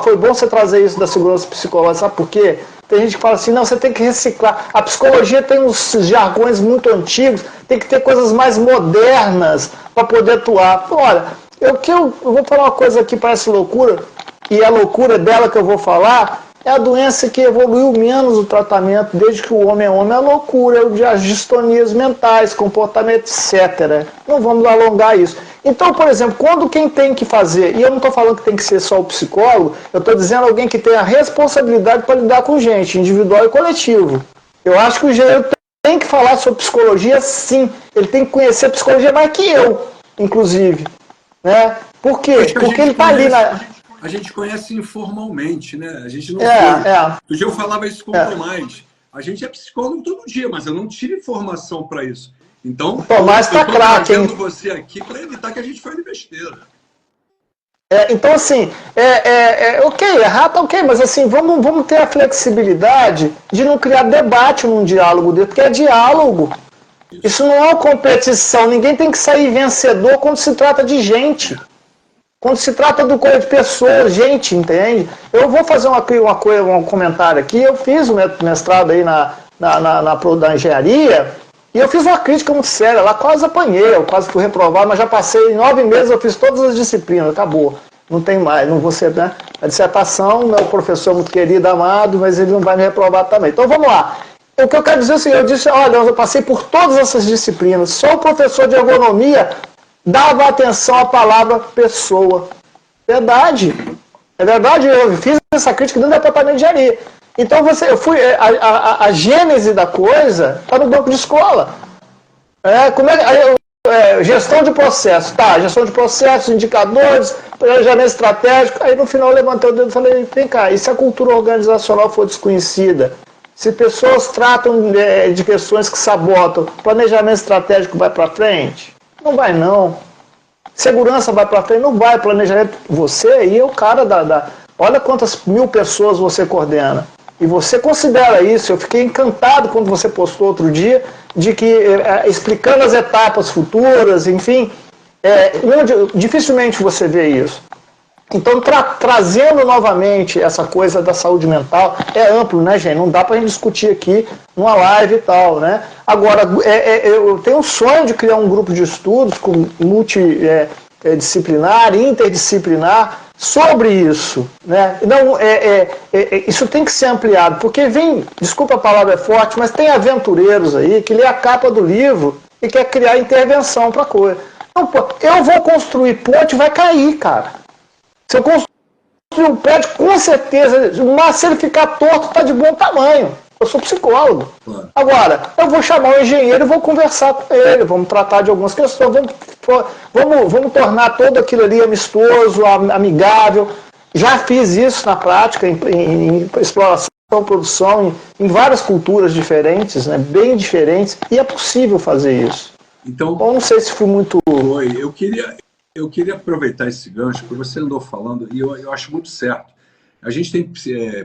Foi bom você trazer isso da segurança psicológica, sabe por quê? Tem gente que fala assim, não, você tem que reciclar. A psicologia tem uns jargões muito antigos, tem que ter coisas mais modernas para poder atuar. Olha, eu vou falar uma coisa aqui, parece loucura, e a loucura dela que eu vou falar... É a doença que evoluiu menos o tratamento desde que o homem é homem, é a loucura, as distonias mentais, comportamento, etc. Não vamos alongar isso. Então, por exemplo, quando quem tem que fazer, e eu não estou falando que tem que ser só o psicólogo, eu estou dizendo alguém que tem a responsabilidade para lidar com gente, individual e coletivo. Eu acho que o engenheiro tem que falar sobre psicologia, sim. Ele tem que conhecer a psicologia mais que eu, inclusive. Né? Por quê? Porque ele está ali na... A gente conhece informalmente, né? A gente não Outro dia eu falava isso com o Tomás. A gente é psicólogo todo dia, mas eu não tive formação para isso. Então, Tomás está craque, hein? Você aqui para evitar que a gente fale besteira. Então, assim, ok, errado, ok, mas assim, vamos ter a flexibilidade de não criar debate num diálogo dele, porque é diálogo. Isso não é uma competição, ninguém tem que sair vencedor quando se trata de gente. Quando se trata do coisa de pessoas, gente, entende? Eu vou fazer um comentário aqui. Eu fiz o mestrado aí na engenharia e eu fiz uma crítica muito séria lá, quase apanhei, eu quase fui reprovado, mas já passei 9 meses, eu fiz todas as disciplinas, acabou. Não tem mais, não vou ser, né? A dissertação, meu professor muito querido, amado, mas ele não vai me reprovar também. Então vamos lá. O que eu quero dizer é assim, eu disse, olha, eu passei por todas essas disciplinas, só o professor de ergonomia dava atenção à palavra pessoa. Verdade. É verdade, eu fiz essa crítica dentro do departamento de engenharia. Então, a gênese da coisa está no banco de escola. Gestão de processos, tá, gestão de processos, indicadores, planejamento estratégico. Aí no final eu levantei o dedo e falei, vem cá, e se a cultura organizacional for desconhecida? Se pessoas tratam de questões que sabotam, planejamento estratégico vai para frente? Não vai não. Segurança vai para frente? Não vai. Planejamento, você aí é o cara olha quantas 1000 pessoas você coordena. E você considera isso. Eu fiquei encantado quando você postou outro dia, de que, explicando as etapas futuras, enfim, dificilmente você vê isso. Então, trazendo novamente essa coisa da saúde mental, é amplo, né, gente? Não dá pra gente discutir aqui numa live e tal, né? Agora, eu tenho um sonho de criar um grupo de estudos multidisciplinar, interdisciplinar, sobre isso, né? Não, isso tem que ser ampliado, porque desculpa a palavra é forte, mas tem aventureiros aí que lê a capa do livro e quer criar intervenção para coisa. Não, eu vou construir ponte, vai cair, cara. Se eu construir um prédio, com certeza, mas se ele ficar torto, está de bom tamanho. Eu sou psicólogo. Agora, eu vou chamar o engenheiro e vou conversar com ele, vamos tratar de algumas questões, vamos tornar todo aquilo ali amistoso, amigável. Já fiz isso na prática, em exploração, produção, em várias culturas diferentes, né, bem diferentes, e é possível fazer isso. Então, não sei se fui muito... Eu queria aproveitar esse gancho que você andou falando, e eu acho muito certo. A gente tem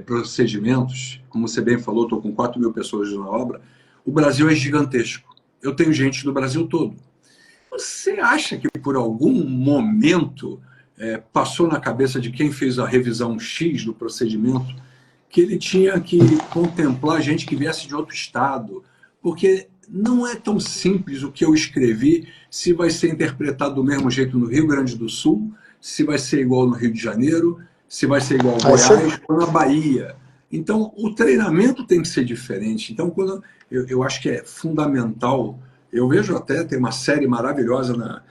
procedimentos, como você bem falou, estou com 4.000 pessoas na obra, o Brasil é gigantesco. Eu tenho gente do Brasil todo. Você acha que por algum momento passou na cabeça de quem fez a revisão X do procedimento que ele tinha que contemplar gente que viesse de outro estado? Porque não é tão simples o que eu escrevi, se vai ser interpretado do mesmo jeito no Rio Grande do Sul, se vai ser igual no Rio de Janeiro, se vai ser igual ao Goiás ou na Bahia. Então, o treinamento tem que ser diferente. Então, eu acho que é fundamental. Eu vejo até, tem uma série maravilhosa na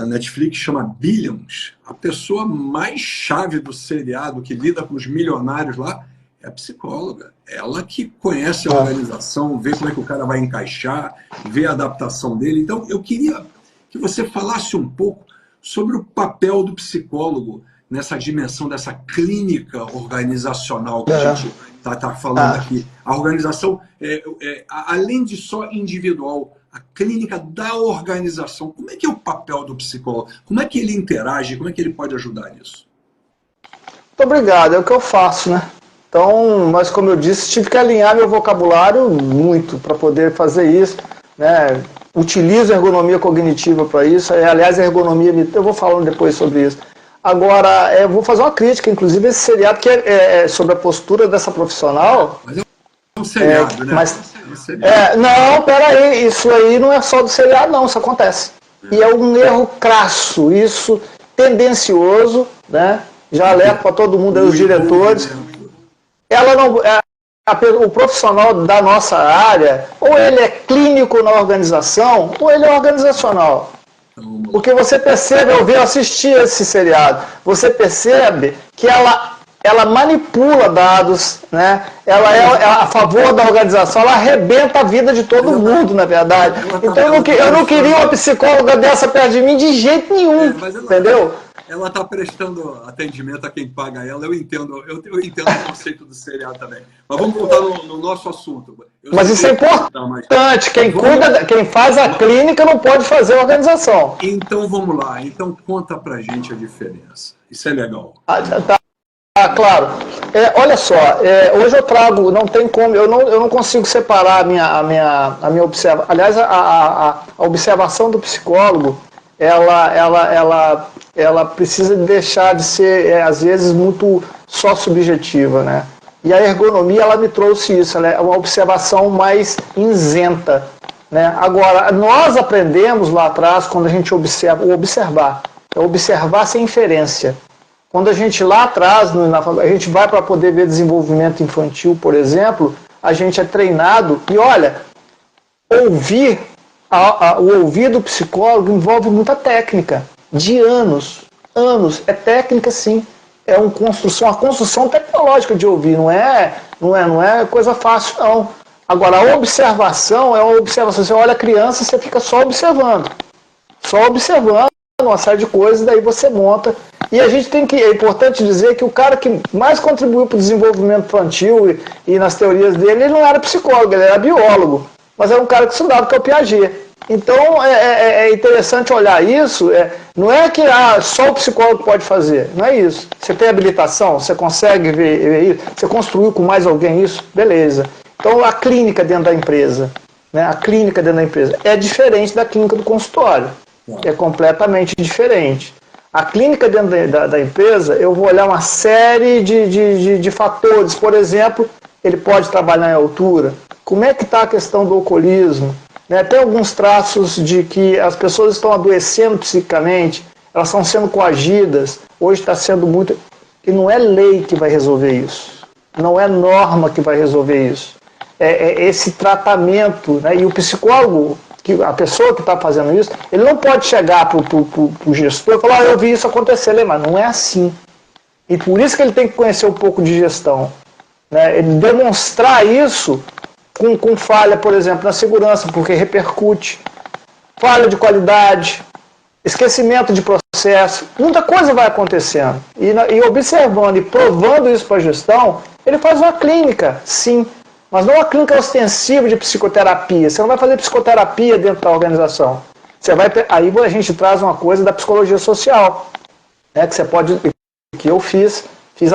Netflix, chama Billions. A pessoa mais chave do seriado, que lida com os milionários lá, é a psicóloga. Ela que conhece a organização, vê como é que o cara vai encaixar, vê a adaptação dele. Então, eu queria que você falasse um pouco sobre o papel do psicólogo nessa dimensão dessa clínica organizacional que a gente está falando aqui. A organização, além de só individual, a clínica da organização. Como é que é o papel do psicólogo? Como é que ele interage? Como é que ele pode ajudar nisso? Muito obrigado, é o que eu faço, né? Então, mas como eu disse, tive que alinhar meu vocabulário muito para poder fazer isso, né? Utilizo a ergonomia cognitiva para isso, aliás, a ergonomia, eu vou falando depois sobre isso. Agora, eu vou fazer uma crítica, inclusive, esse seriado que é sobre a postura dessa profissional. Mas é um seriado, né? Não, peraí, isso aí não é só do seriado, não, isso acontece. E é um erro crasso, isso tendencioso, né? Já alerto para todo mundo, aí, os diretores. O profissional da nossa área, ou ele é clínico na organização, ou ele é organizacional. Porque você percebe, eu assisti esse seriado, você percebe que ela manipula dados, né? Ela é a favor da organização, ela arrebenta a vida de todo mundo, na verdade. Então eu não queria uma psicóloga dessa perto de mim de jeito nenhum, entendeu? Ela está prestando atendimento a quem paga ela, eu entendo o conceito do seriado também. Mas vamos voltar no nosso assunto. Mas isso é importante, quem faz a clínica não pode fazer a organização. Então vamos lá, então conta pra gente a diferença. Isso é legal. Claro. Olha só, hoje eu trago, não tem como, eu não consigo separar a minha observação. Aliás, a observação do psicólogo, ela precisa deixar de ser, às vezes, muito só subjetiva, né? E a ergonomia, ela me trouxe isso, ela é uma observação mais isenta, né? Agora, nós aprendemos lá atrás, quando a gente observar sem inferência. Quando a gente lá atrás, a gente vai para poder ver desenvolvimento infantil, por exemplo, a gente é treinado, e olha, ouvir, o ouvir do psicólogo envolve muita técnica, de anos, é técnica sim, é uma construção tecnológica de ouvir, não é coisa fácil não. Agora, a observação é uma observação, você olha a criança, você fica só observando uma série de coisas, daí você monta. E a gente é importante dizer que o cara que mais contribuiu para o desenvolvimento infantil e nas teorias dele, ele não era psicólogo, ele era biólogo, mas era um cara que estudava, que é o Piaget. Então é interessante olhar isso, não é que só o psicólogo pode fazer, não é isso. Você tem habilitação, você consegue ver isso, você construiu com mais alguém isso, beleza. Então a clínica dentro da empresa, né, é diferente da clínica do consultório, é completamente diferente. A clínica dentro da empresa, eu vou olhar uma série de fatores, por exemplo, ele pode trabalhar em altura, como é que está a questão do alcoolismo, né? Tem alguns traços de que as pessoas estão adoecendo psicicamente, elas estão sendo coagidas, hoje está sendo muito... E não é lei que vai resolver isso, não é norma que vai resolver isso, é esse tratamento, né? E o psicólogo, a pessoa que está fazendo isso, ele não pode chegar para o gestor e falar, eu vi isso acontecer, mas não é assim. E por isso que ele tem que conhecer um pouco de gestão, né? Ele demonstrar isso com falha, por exemplo, na segurança, porque repercute, falha de qualidade, esquecimento de processo, muita coisa vai acontecendo. E observando e provando isso para a gestão, ele faz uma clínica, sim, mas não uma clínica ostensiva de psicoterapia. Você não vai fazer psicoterapia dentro da organização. Aí a gente traz uma coisa da psicologia social, né, que você pode, que eu fiz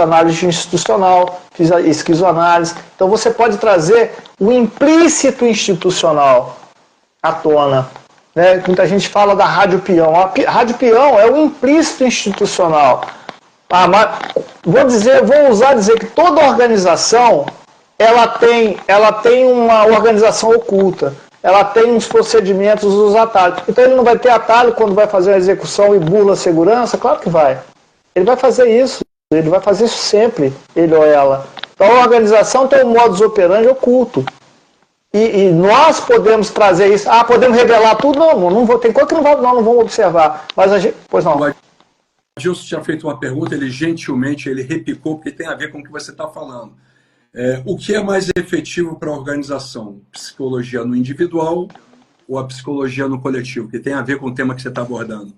análise institucional, fiz a esquizoanálise. Então você pode trazer o implícito institucional à tona. Né? Muita gente fala da rádio peão. A rádio peão é o implícito institucional. Vou usar dizer que toda organização ela tem uma organização oculta. Ela tem uns procedimentos, os atalhos. Então ele não vai ter atalho quando vai fazer a execução e burla a segurança? Claro que vai. Ele vai fazer isso. Ele vai fazer isso sempre, ele ou ela. Então a organização tem um modus operandi oculto. E nós podemos trazer isso. Podemos revelar tudo? Não vou. Tem coisa que não vamos observar. Mas a gente. Pois não. O Adilson tinha feito uma pergunta, ele gentilmente repicou, porque tem a ver com o que você está falando. O que é mais efetivo para a organização? Psicologia no individual ou a psicologia no coletivo? Que tem a ver com o tema que você está abordando.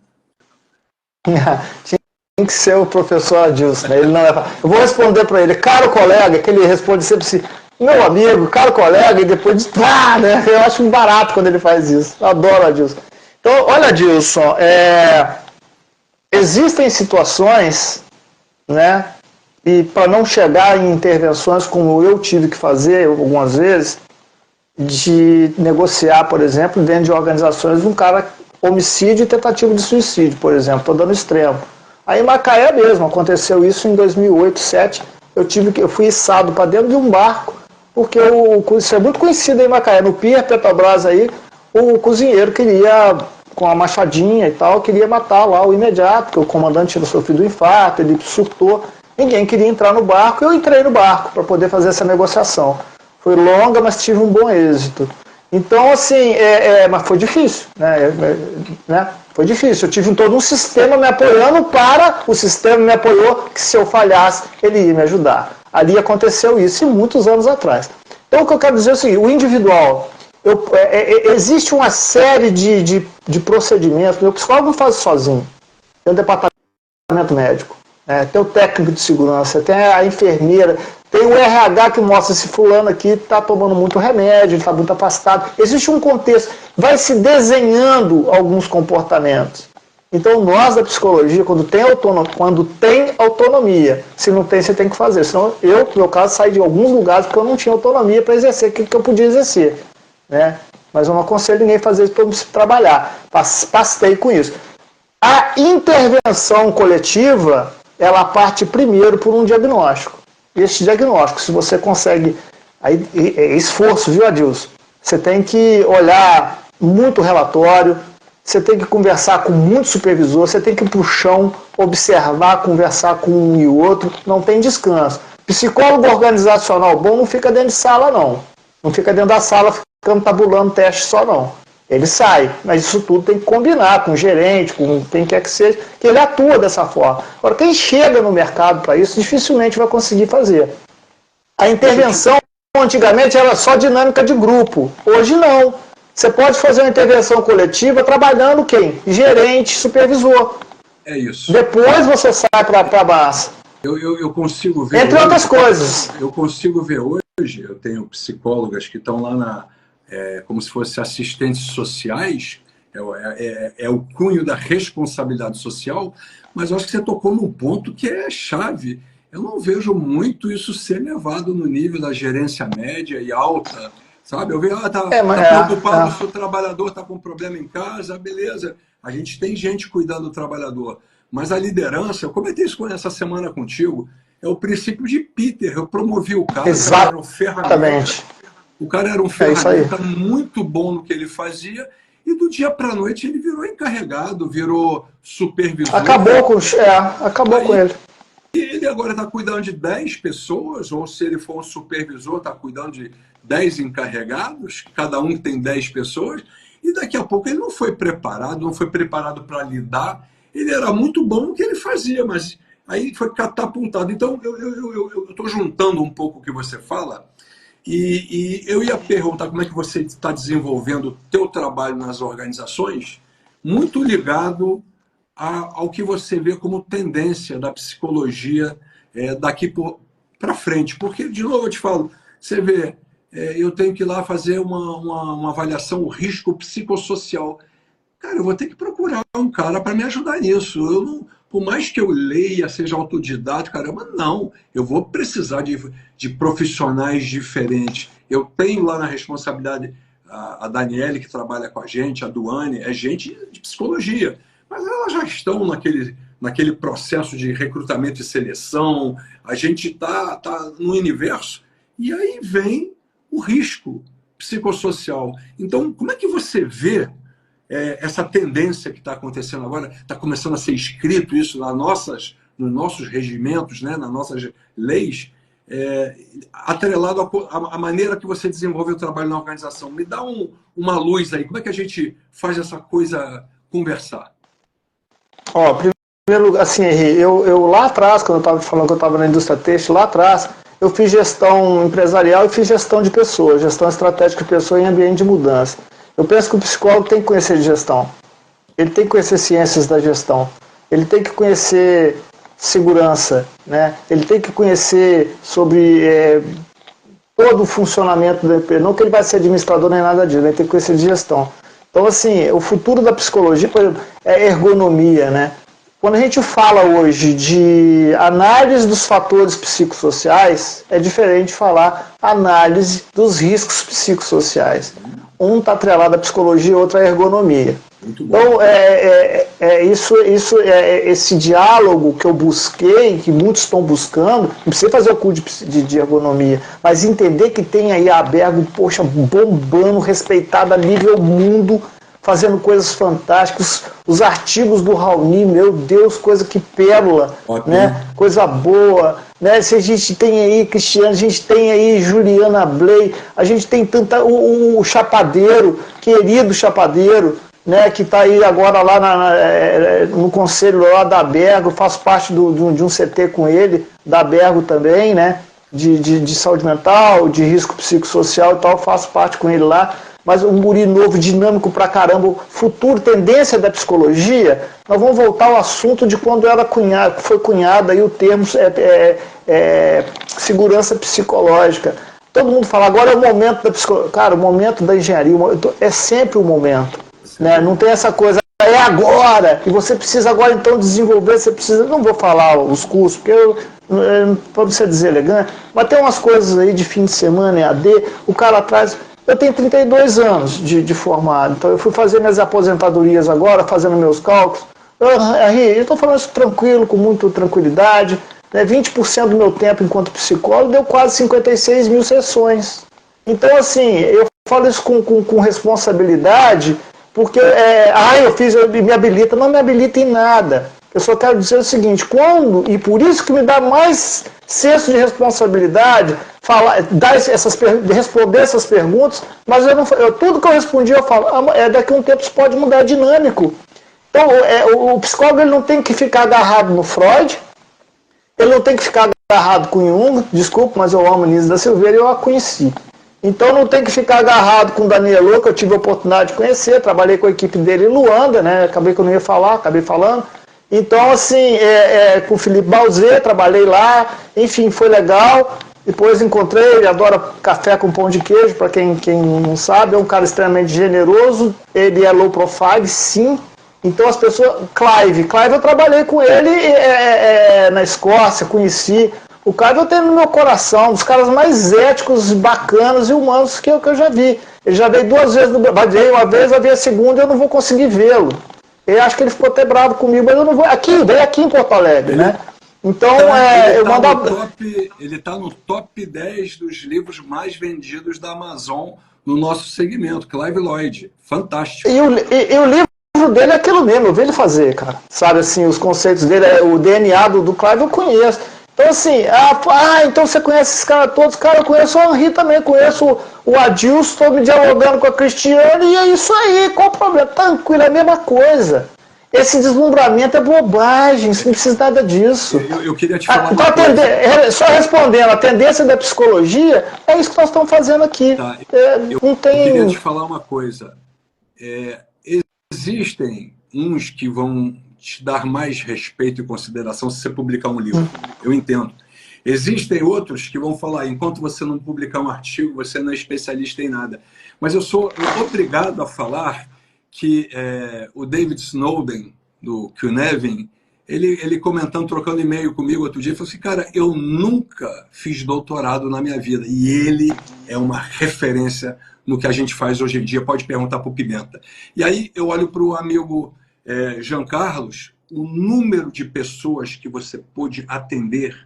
Tem que ser o professor Adilson, né? Ele não é... Eu vou responder para ele, caro colega, que ele responde sempre assim, meu amigo, caro colega, e depois diz, né? Eu acho um barato quando ele faz isso. Eu adoro o Adilson. Então, olha, Adilson, existem situações, né? E para não chegar em intervenções como eu tive que fazer algumas vezes, de negociar, por exemplo, dentro de organizações, um cara homicídio e tentativa de suicídio, por exemplo, estou dando extremo. Aí em Macaé mesmo, aconteceu isso em 2008, 2007, eu fui içado para dentro de um barco, porque isso é muito conhecido em Macaé, no Pier Petrobras aí, o cozinheiro queria, com a machadinha e tal, queria matar lá o imediato, porque o comandante tinha sofrido um infarto, ele surtou, ninguém queria entrar no barco, eu entrei no barco para poder fazer essa negociação. Foi longa, mas tive um bom êxito. Então, assim, mas foi difícil, né? Foi difícil. Eu tive todo um sistema me apoiando o sistema me apoiou que se eu falhasse, ele ia me ajudar. Ali aconteceu isso e muitos anos atrás. Então, o que eu quero dizer é o seguinte, o individual, existe uma série de procedimentos, o psicólogo não faz sozinho. Tem um departamento médico, tem o técnico de segurança, tem a enfermeira, tem o RH que mostra se fulano aqui está tomando muito remédio, ele está muito afastado. Existe um contexto, vai se desenhando alguns comportamentos. Então nós da psicologia, quando tem autonomia, se não tem, você tem que fazer. Senão eu, no meu caso, saí de alguns lugares porque eu não tinha autonomia para exercer o que eu podia exercer. Né? Mas eu não aconselho ninguém a fazer isso para trabalhar. Pastei com isso. A intervenção coletiva, ela parte primeiro por um diagnóstico. Este diagnóstico, se você consegue, aí é esforço, viu, Adilson? Você tem que olhar muito relatório, você tem que conversar com muito supervisor, você tem que ir para o chão, observar, conversar com um e outro, não tem descanso. Psicólogo organizacional bom não fica dentro de sala, não. Não fica dentro da sala ficando tabulando teste só, não. Ele sai, mas isso tudo tem que combinar com o gerente, com quem quer que seja, que ele atua dessa forma. Agora, quem chega no mercado para isso, dificilmente vai conseguir fazer. A intervenção, antigamente, era só dinâmica de grupo. Hoje, não. Você pode fazer uma intervenção coletiva trabalhando quem? Gerente, supervisor. É isso. Depois você sai para a massa. Eu consigo ver. Entre outras coisas. Eu consigo ver hoje, eu tenho psicólogas que estão lá como se fossem assistentes sociais, é o cunho da responsabilidade social, mas eu acho que você tocou num ponto que é chave. Eu não vejo muito isso ser levado no nível da gerência média e alta, sabe? Eu vejo, tá preocupado se o trabalhador está com problema em casa, beleza. A gente tem gente cuidando do trabalhador. Mas a liderança, eu comentei isso essa semana contigo, é o princípio de Peter. Eu promovi o cara, Exatamente. O cara era um ferramenta muito bom no que ele fazia, e do dia para a noite ele virou encarregado, virou supervisor. Acabou com ele. E ele agora está cuidando de 10 pessoas, ou se ele for um supervisor, está cuidando de 10 encarregados, cada um tem 10 pessoas, e daqui a pouco ele não foi preparado para lidar. Ele era muito bom no que ele fazia, mas aí foi catapultado. Então, eu estou juntando um pouco o que você fala, e eu ia perguntar como é que você está desenvolvendo o teu trabalho nas organizações, muito ligado ao que você vê como tendência da psicologia daqui para frente. Porque, de novo, eu te falo, você vê, eu tenho que ir lá fazer uma avaliação, o risco psicossocial. Cara, eu vou ter que procurar um cara para me ajudar nisso. Eu não, por mais que eu leia, seja autodidata, caramba, não. Eu vou precisar de profissionais diferentes. Eu tenho lá na responsabilidade a Daniele, que trabalha com a gente, a Duane, é gente de psicologia. Mas elas já estão naquele processo de recrutamento e seleção. A gente tá no universo. E aí vem o risco psicossocial. Então, como é que você vê essa tendência que está acontecendo agora? Está começando a ser escrito isso nos nossos regimentos, né, nas nossas leis, atrelado à maneira que você desenvolve o trabalho na organização. Me dá uma luz aí. Como é que a gente faz essa coisa conversar? Primeiro, assim, eu lá atrás, quando eu estava falando que eu estava na indústria têxtil, lá atrás, eu fiz gestão empresarial e fiz gestão de pessoas, gestão estratégica de pessoas em ambiente de mudança. Eu penso que o psicólogo tem que conhecer de gestão, ele tem que conhecer ciências da gestão, ele tem que conhecer segurança, né? Ele tem que conhecer sobre todo o funcionamento da empresa, não que ele vai ser administrador nem nada disso, ele tem que conhecer de gestão. Então, assim, o futuro da psicologia, por exemplo, é ergonomia, né? Quando a gente fala hoje de análise dos fatores psicossociais, é diferente de falar análise dos riscos psicossociais. Um está atrelado à psicologia, outro à ergonomia. Então, esse diálogo que eu busquei, que muitos estão buscando, não precisa fazer o curso de ergonomia, mas entender que tem aí a Abergo, poxa, bombando, respeitada a nível mundo, fazendo coisas fantásticas, os artigos do Raoni, meu Deus, coisa que pérola, né? Coisa boa, né? Se a gente tem aí Cristiano, a gente tem aí Juliana Bley, a gente tem o Chapadeiro, querido Chapadeiro, né? Que está aí agora lá no conselho lá da Abergo, faço parte de um CT com ele, da Abergo também, né? De saúde mental, de risco psicossocial e tal, faço parte com ele lá. Mas um guri novo, dinâmico pra caramba, futuro, tendência da psicologia, nós vamos voltar ao assunto de quando foi cunhada aí o termo segurança psicológica. Todo mundo fala, agora é o momento da psicologia. Cara, o momento da engenharia é sempre o momento. Né? Não tem essa coisa, é agora, e você precisa agora então desenvolver, você precisa, não vou falar os cursos, porque para você dizer elegante, mas tem umas coisas aí de fim de semana, EAD, o cara traz. Eu tenho 32 anos de formado, então eu fui fazer minhas aposentadorias agora, fazendo meus cálculos. Eu estou falando isso tranquilo, com muita tranquilidade. Né? 20% do meu tempo enquanto psicólogo deu quase 56 mil sessões. Então, assim, eu falo isso com responsabilidade, porque, me habilita, não me habilita em nada. Eu só quero dizer o seguinte, e por isso que me dá mais senso de responsabilidade responder essas perguntas, mas tudo que eu respondi eu falo, daqui a um tempo isso pode mudar dinâmico. Então, o psicólogo ele não tem que ficar agarrado no Freud, ele não tem que ficar agarrado com Jung, desculpa, mas eu amo Nise da Silveira e eu a conheci. Então não tem que ficar agarrado com o Danielô, que eu tive a oportunidade de conhecer, trabalhei com a equipe dele em Luanda, né? Acabei que eu não ia falar, acabei falando. Então, assim, com o Felipe Balzê, trabalhei lá, enfim, foi legal. Depois encontrei, ele adora café com pão de queijo, para quem não sabe, é um cara extremamente generoso, ele é low profile, sim. Então as pessoas, Clive eu trabalhei com ele na Escócia, conheci. O Clive eu tenho no meu coração, um dos caras mais éticos, bacanas e humanos que eu já vi. Ele já veio 2 vezes no Brasil, veio uma vez, vai vir a segunda e eu não vou conseguir vê-lo. Eu acho que ele ficou até bravo comigo, mas eu não vou. Veio aqui em Porto Alegre, né? Então, eu mando. Ele está no top 10 dos livros mais vendidos da Amazon no nosso segmento, Clive Lloyd. Fantástico. E o livro dele é aquilo mesmo, eu vi ele fazer, cara. Sabe assim, os conceitos dele, o DNA do Clive eu conheço. Então, assim, então você conhece esses caras todos. Cara, eu conheço o Henri também, conheço o Adilson, estou me dialogando com a Cristiane, e é isso aí, qual o problema? Tranquilo, é a mesma coisa. Esse deslumbramento é bobagem, você não precisa nada disso. Eu queria te falar então, só respondendo, a tendência da psicologia é isso que nós estamos fazendo aqui. Tá. Eu queria te falar uma coisa. Existem uns que vão te dar mais respeito e consideração se você publicar um livro. Eu entendo. Existem outros que vão falar, enquanto você não publicar um artigo, você não é especialista em nada. Mas eu sou obrigado a falar que o David Snowden, do Cynefin, ele comentando, trocando e-mail comigo outro dia, falou assim, cara, eu nunca fiz doutorado na minha vida. E ele é uma referência no que a gente faz hoje em dia, pode perguntar para o Pimenta. E aí eu olho para o amigo Jean Carlos, o número de pessoas que você pôde atender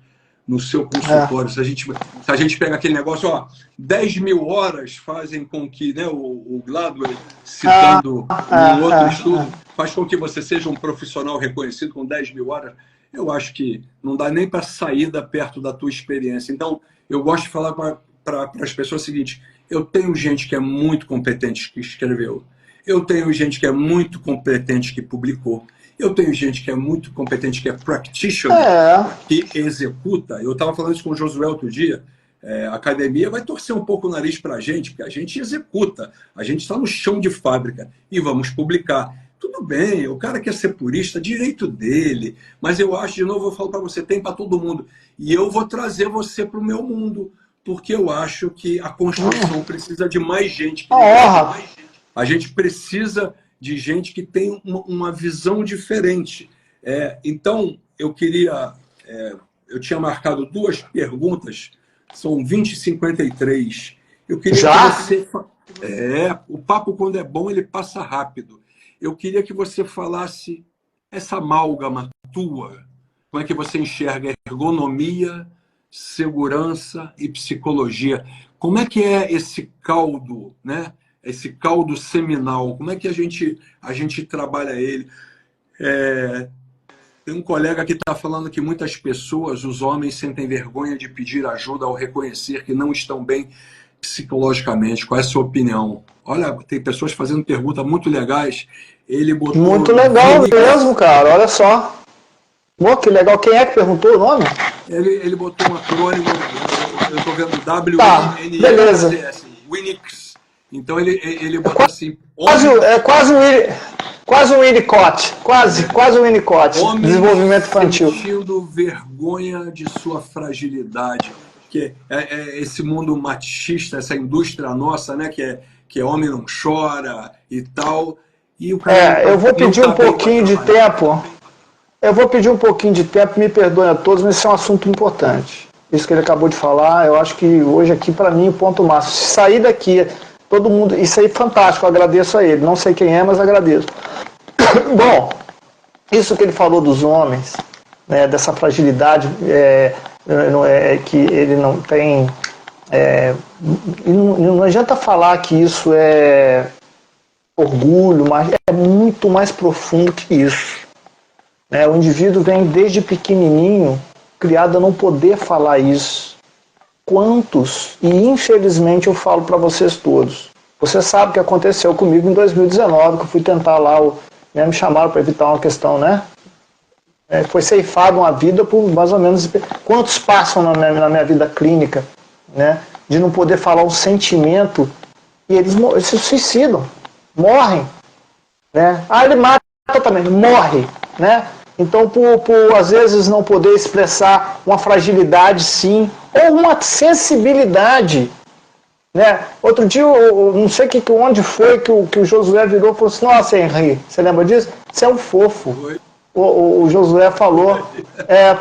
no seu consultório. Se a gente pega aquele negócio, 10 mil horas fazem com que, né, o Gladwell, citando um outro estudo, faz com que você seja um profissional reconhecido com 10 mil horas. Eu acho que não dá nem para saída perto da tua experiência. Então, eu gosto de falar para as pessoas o seguinte, eu tenho gente que é muito competente que escreveu, eu tenho gente que é muito competente que publicou, eu tenho gente que é muito competente, que é practitioner, que executa. Eu estava falando isso com o Josué outro dia. A academia vai torcer um pouco o nariz para a gente, porque a gente executa. A gente está no chão de fábrica e vamos publicar. Tudo bem, o cara quer ser purista, direito dele. Mas eu acho, de novo, eu falo para você, tem para todo mundo. E eu vou trazer você para o meu mundo, porque eu acho que a construção precisa de mais gente. A gente precisa de gente que tem uma visão diferente. Então, eu queria... eu tinha marcado 2 perguntas, são 20h53. Eu queria que você... o papo, quando é bom, ele passa rápido. Eu queria que você falasse essa amálgama tua, como é que você enxerga ergonomia, segurança e psicologia. Como é que é esse caldo, né? Esse caldo seminal, como é que a gente trabalha ele? Tem um colega que está falando que muitas pessoas, os homens, sentem vergonha de pedir ajuda ao reconhecer que não estão bem psicologicamente. Qual é a sua opinião? Olha, tem pessoas fazendo perguntas muito legais. Ele botou... Muito legal mesmo, cara, olha só. Pô, que legal. Quem é que perguntou o nome? Ele botou um acrônimo, eu estou vendo beleza. Winix. Então ele botou assim... Quase um Winnicott. Quase um Winnicott. Desenvolvimento infantil. Sentindo vergonha de sua fragilidade. Que esse mundo machista, essa indústria nossa, né? Que homem não chora e tal. E o cara eu vou pedir um pouquinho de tempo. Eu vou pedir um pouquinho de tempo, me perdoem a todos, mas isso é um assunto importante. Isso que ele acabou de falar, eu acho que hoje aqui, para mim, o ponto máximo. Se sair daqui, todo mundo... Isso aí é fantástico, eu agradeço a ele. Não sei quem é, mas agradeço. Bom, isso que ele falou dos homens, né, dessa fragilidade, que ele não tem... não adianta falar que isso é orgulho, mas é muito mais profundo que isso. né? O indivíduo vem desde pequenininho criado a não poder falar isso. Quantos? E infelizmente eu falo para vocês todos. Você sabe o que aconteceu comigo em 2019, que eu fui tentar lá, né, me chamaram para evitar uma questão, né? Foi ceifado uma vida por mais ou menos... Quantos passam na minha vida clínica, né? De não poder falar um sentimento e eles se suicidam, morrem, né? Ele mata também, morre, né? Então, por às vezes não poder expressar uma fragilidade, sim, ou uma sensibilidade, né? Outro dia, eu não sei onde foi que o Josué virou e falou assim: nossa, Henri, você lembra disso? Você é um fofo. O Josué falou,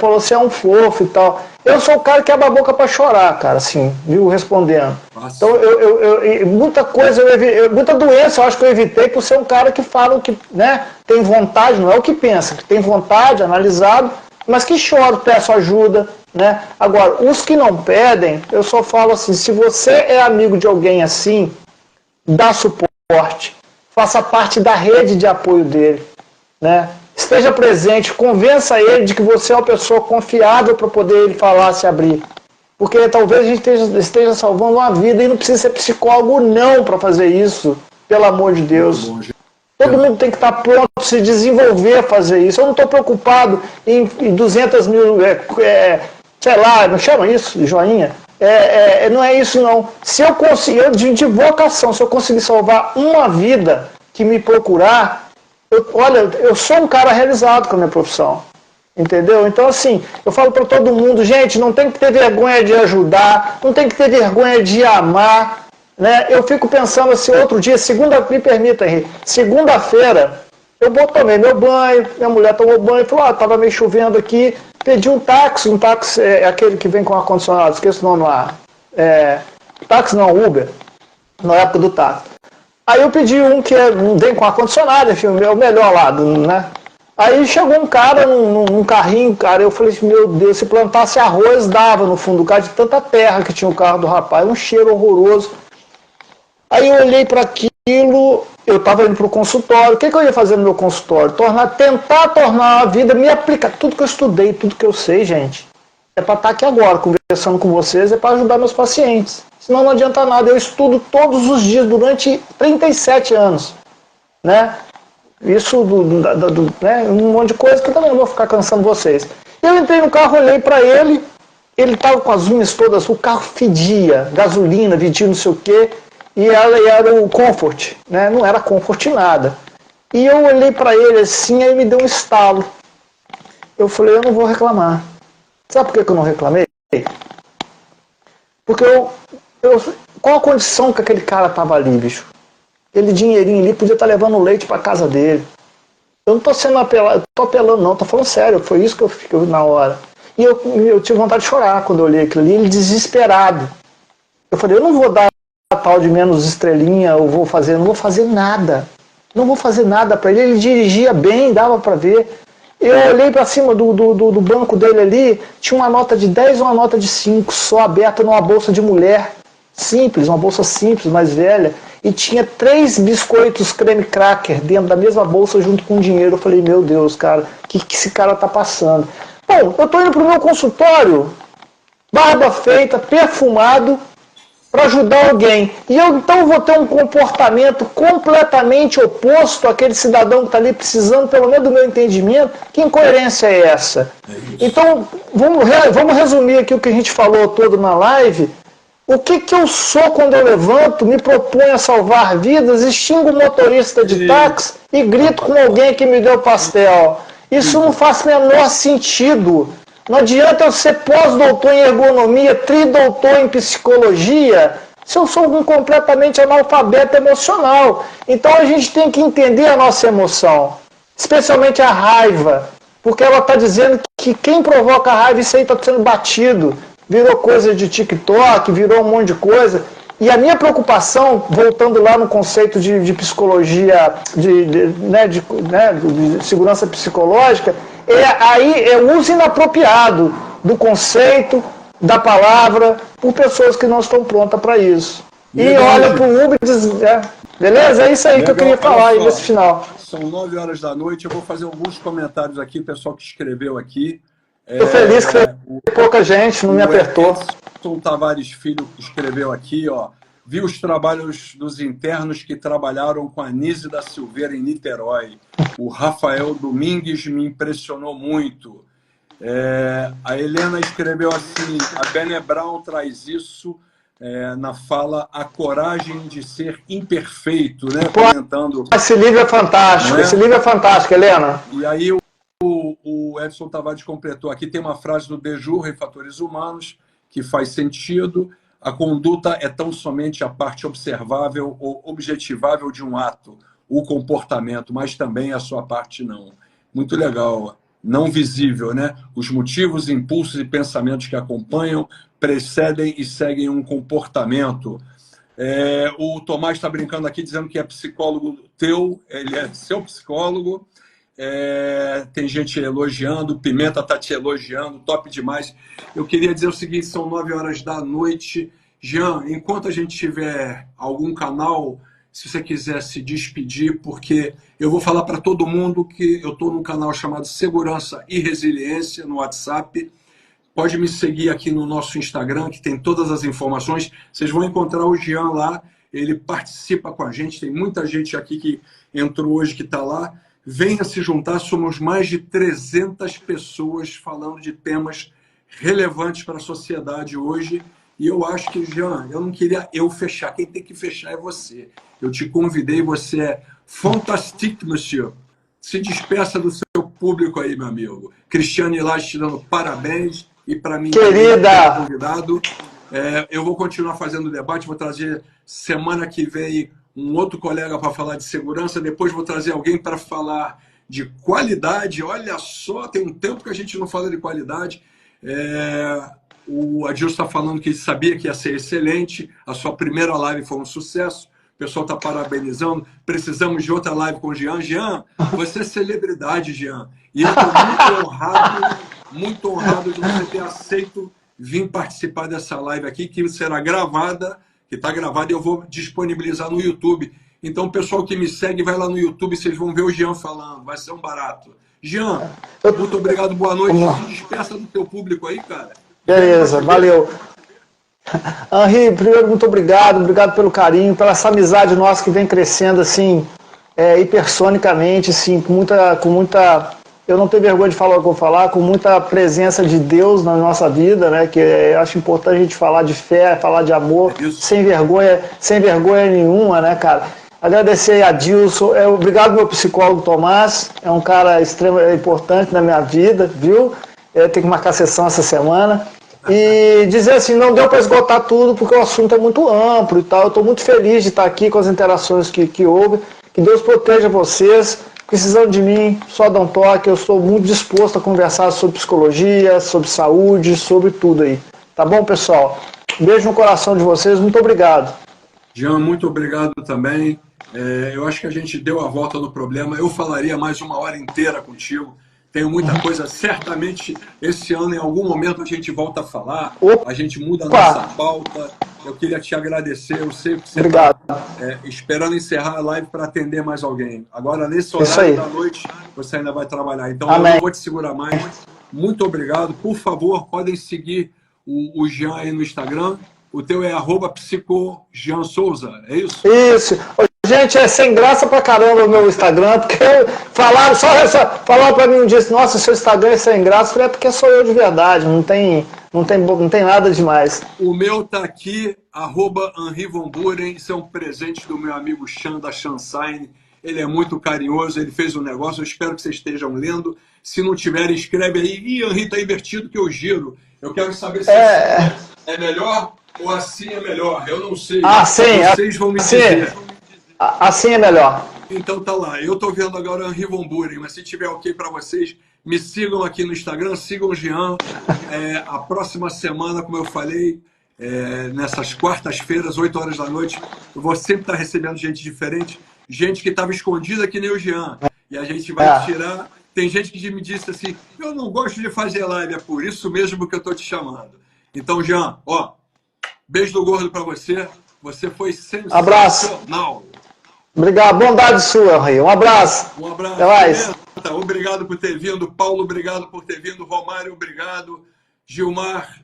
você é um fofo e tal. Eu sou o cara que abre a boca para chorar, cara, assim, viu, respondendo. Nossa. Então, muita coisa, muita doença eu acho que eu evitei por ser um cara que fala que, né, tem vontade, não é o que pensa, que tem vontade, analisado, mas que chora, peço ajuda, né? Agora, os que não pedem, eu só falo assim: se você é amigo de alguém assim, dá suporte, faça parte da rede de apoio dele, né? Esteja presente, convença ele de que você é uma pessoa confiável para poder ele falar, se abrir. Porque talvez a gente esteja salvando uma vida e não precisa ser psicólogo não para fazer isso, pelo amor de Deus. Todo mundo tem que estar pronto a se desenvolver a fazer isso. Eu não estou preocupado em 200 mil, sei lá, não chama isso de joinha? Não é isso não. Se eu conseguir, de vocação, se eu conseguir salvar uma vida que me procurar, eu sou um cara realizado com a minha profissão, entendeu? Então, assim, eu falo para todo mundo: gente, não tem que ter vergonha de ajudar, não tem que ter vergonha de amar, né? Eu fico pensando assim, outro dia, me permita, Henrique, segunda-feira, eu tomei meu banho, minha mulher tomou banho, falou: estava meio chovendo aqui, pedi um táxi aquele que vem com ar-condicionado, esqueci o nome lá, táxi não, Uber, na época do táxi. Aí eu pedi um que não vem com ar-condicionado, enfim, o melhor lado, né? Aí chegou um cara num carrinho, cara, eu falei assim: meu Deus, se plantasse arroz dava no fundo do carro, de tanta terra que tinha o carro do rapaz, um cheiro horroroso. Aí eu olhei para aquilo, eu estava indo para o consultório. O que eu ia fazer no meu consultório? Tentar tornar a vida, me aplicar. Tudo que eu estudei, tudo que eu sei, gente, é para estar aqui agora, conversando com vocês, é para ajudar meus pacientes. Senão não adianta nada. Eu estudo todos os dias durante 37 anos, né? Isso, né? Um monte de coisa que eu também não vou ficar cansando vocês. Eu entrei no carro, olhei para ele estava com as unhas todas, o carro fedia, gasolina, fedia não sei o quê, e era o Comfort, né? Não era Comfort nada. E eu olhei para ele assim, aí me deu um estalo. Eu falei: eu não vou reclamar. Sabe por que eu não reclamei? Porque qual a condição que aquele cara estava ali, bicho? Aquele dinheirinho ali podia estar levando leite para casa dele. Eu não estou sendo apelando não, estou falando sério, foi isso que eu fiquei na hora. E eu tive vontade de chorar quando eu olhei aquilo ali, ele desesperado. Eu falei: eu não vou dar tal de menos estrelinha, não vou fazer nada. Não vou fazer nada para ele. Ele dirigia bem, dava para ver. Eu olhei para cima do banco dele ali, tinha uma nota de 10 e uma nota de 5, só aberta numa bolsa de mulher. Simples, uma bolsa simples, mais velha. E tinha 3 biscoitos creme cracker dentro da mesma bolsa junto com dinheiro. Eu falei: meu Deus, cara, o que esse cara tá passando? Bom, eu tô indo pro meu consultório, barba feita, perfumado, para ajudar alguém. E eu então vou ter um comportamento completamente oposto àquele cidadão que está ali precisando, pelo menos do meu entendimento. Que incoerência é essa? Então, vamos resumir aqui o que a gente falou todo na live. O que eu sou quando eu levanto, me proponho a salvar vidas, e xingo o motorista de táxi e grito com alguém que me deu pastel? Isso não faz o menor sentido. Não adianta eu ser pós-doutor em ergonomia, tridoutor em psicologia, se eu sou um completamente analfabeto emocional. Então a gente tem que entender a nossa emoção, especialmente a raiva, porque ela está dizendo que quem provoca a raiva, isso aí está sendo batido, virou coisa de TikTok, virou um monte de coisa. E a minha preocupação, voltando lá no conceito de psicologia, de segurança psicológica, é o uso inapropriado do conceito, da palavra, por pessoas que não estão prontas para isso. e olha pro Uber e diz, beleza? É isso aí que eu queria falar aí nesse final. São 9 horas da noite, eu vou fazer alguns comentários aqui, o pessoal que escreveu aqui. Estou feliz que pouca gente, não me apertou. Edson Tavares Filho escreveu aqui, ó, vi os trabalhos dos internos que trabalharam com a Nise da Silveira em Niterói. O Rafael Domingues me impressionou muito. A Helena escreveu assim, a Brené Brown traz isso na fala A Coragem de Ser Imperfeito, né? Comentando. Esse livro é fantástico, esse livro é fantástico, Helena. E aí o Edson Tavares completou aqui, tem uma frase do Dejurre, Fatores Humanos, que faz sentido. A conduta é tão somente a parte observável ou objetivável de um ato, o comportamento, mas também a sua parte não. Muito legal, não visível, né? Os motivos, impulsos e pensamentos que acompanham, precedem e seguem um comportamento. O Tomás está brincando aqui, dizendo que é psicólogo teu, ele é seu psicólogo. Tem gente elogiando, o Pimenta está te elogiando, top demais. Eu queria dizer o seguinte, são 9 horas da noite. Jean, enquanto a gente tiver algum canal, se você quiser se despedir, porque eu vou falar para todo mundo que eu estou num canal chamado Segurança e Resiliência no WhatsApp. Pode me seguir aqui no nosso Instagram, que tem todas as informações. Vocês vão encontrar o Jean lá, ele participa com a gente, tem muita gente aqui que entrou hoje que está lá. Venha se juntar, somos mais de 300 pessoas falando de temas relevantes para a sociedade hoje. E eu acho que, Jean, eu não queria eu fechar, quem tem que fechar é você. Eu te convidei, você é fantástico, monsieur. Se despeça do seu público aí, meu amigo. Cristiane Laje te dando parabéns. E para mim, querida, convidado. Eu vou continuar fazendo debate, vou trazer semana que vem um outro colega para falar de segurança, depois vou trazer alguém para falar de qualidade. Olha só, tem um tempo que a gente não fala de qualidade. O Adilson está falando que sabia que ia ser excelente, a sua primeira live foi um sucesso, o pessoal está parabenizando, precisamos de outra live com o Jean. Jean, você é celebridade, Jean, e eu estou muito honrado de você ter aceito vir participar dessa live aqui, que será gravada, que está gravada e eu vou disponibilizar no YouTube. Então, o pessoal que me segue, vai lá no YouTube, vocês vão ver o Jean falando, vai ser um barato. Jean, muito obrigado, boa noite, se despeça do teu público aí, cara. Beleza, valeu. Henri, primeiro, muito obrigado pelo carinho, pela essa amizade nossa que vem crescendo, assim, hipersonicamente, assim, com muita... Eu não tenho vergonha de falar o que eu vou falar, com muita presença de Deus na nossa vida, né? Que eu acho importante a gente falar de fé, falar de amor, sem vergonha nenhuma, né, cara? Agradecer a Dilson, obrigado meu psicólogo Tomás, é um cara extremamente importante na minha vida, viu? Tenho que marcar sessão essa semana. E dizer assim, não deu para esgotar tudo, porque o assunto é muito amplo e tal. Eu estou muito feliz de estar aqui com as interações que houve. Que Deus proteja vocês. Precisando de mim, só dá um toque. Eu estou muito disposto a conversar sobre psicologia, sobre saúde, sobre tudo aí. Tá bom, pessoal? Beijo no coração de vocês. Muito obrigado. Jean, muito obrigado também. Eu acho que a gente deu a volta no problema. Eu falaria mais uma hora inteira contigo. Tenho muita coisa. Certamente, esse ano, em algum momento, a gente volta a falar. A gente muda a nossa pauta. Eu queria te agradecer. Eu sei que você está esperando encerrar a live para atender mais alguém. Agora, nesse horário da noite, você ainda vai trabalhar. Então, eu não vou te segurar mais. Muito obrigado. Por favor, podem seguir o Jean aí no Instagram. O teu é @psicojeansouza, é isso? Isso. Gente, é sem graça pra caramba o meu Instagram, porque falaram pra mim um dia assim, nossa, seu Instagram é sem graça. Eu falei, porque sou eu de verdade, não tem nada demais. O meu tá aqui, @Henri Von Buren, isso é um presente do meu amigo Chan, da Chansign. Ele é muito carinhoso, ele fez um negócio, eu espero que vocês estejam lendo. Se não tiverem, escreve aí, Henri, tá invertido que eu giro. Eu quero saber se assim é melhor ou assim é melhor, eu não sei. Vocês vão me dizer. Assim é melhor. Então tá lá, eu tô vendo agora o Henri Von Buren, mas se tiver ok para vocês, me sigam aqui no Instagram, sigam o Jean. A próxima semana, como eu falei, nessas quartas-feiras, 8 horas da noite, eu vou sempre estar recebendo gente diferente, gente que estava escondida que nem o Jean. E a gente vai tirar. Tem gente que me disse assim, eu não gosto de fazer live, é por isso mesmo que eu tô te chamando. Então, Jean, beijo do gordo para você. Você foi Abraço. sensacional. Obrigado. Bondade sua, Henri. Um abraço. Um abraço. Até mais. Obrigado por ter vindo. Paulo, obrigado por ter vindo. Romário, obrigado. Gilmar,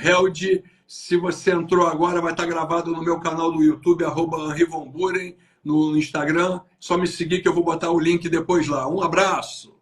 Held, se você entrou agora, vai estar gravado no meu canal do YouTube, @HenriVonBuren, no Instagram. Só me seguir que eu vou botar o link depois lá. Um abraço.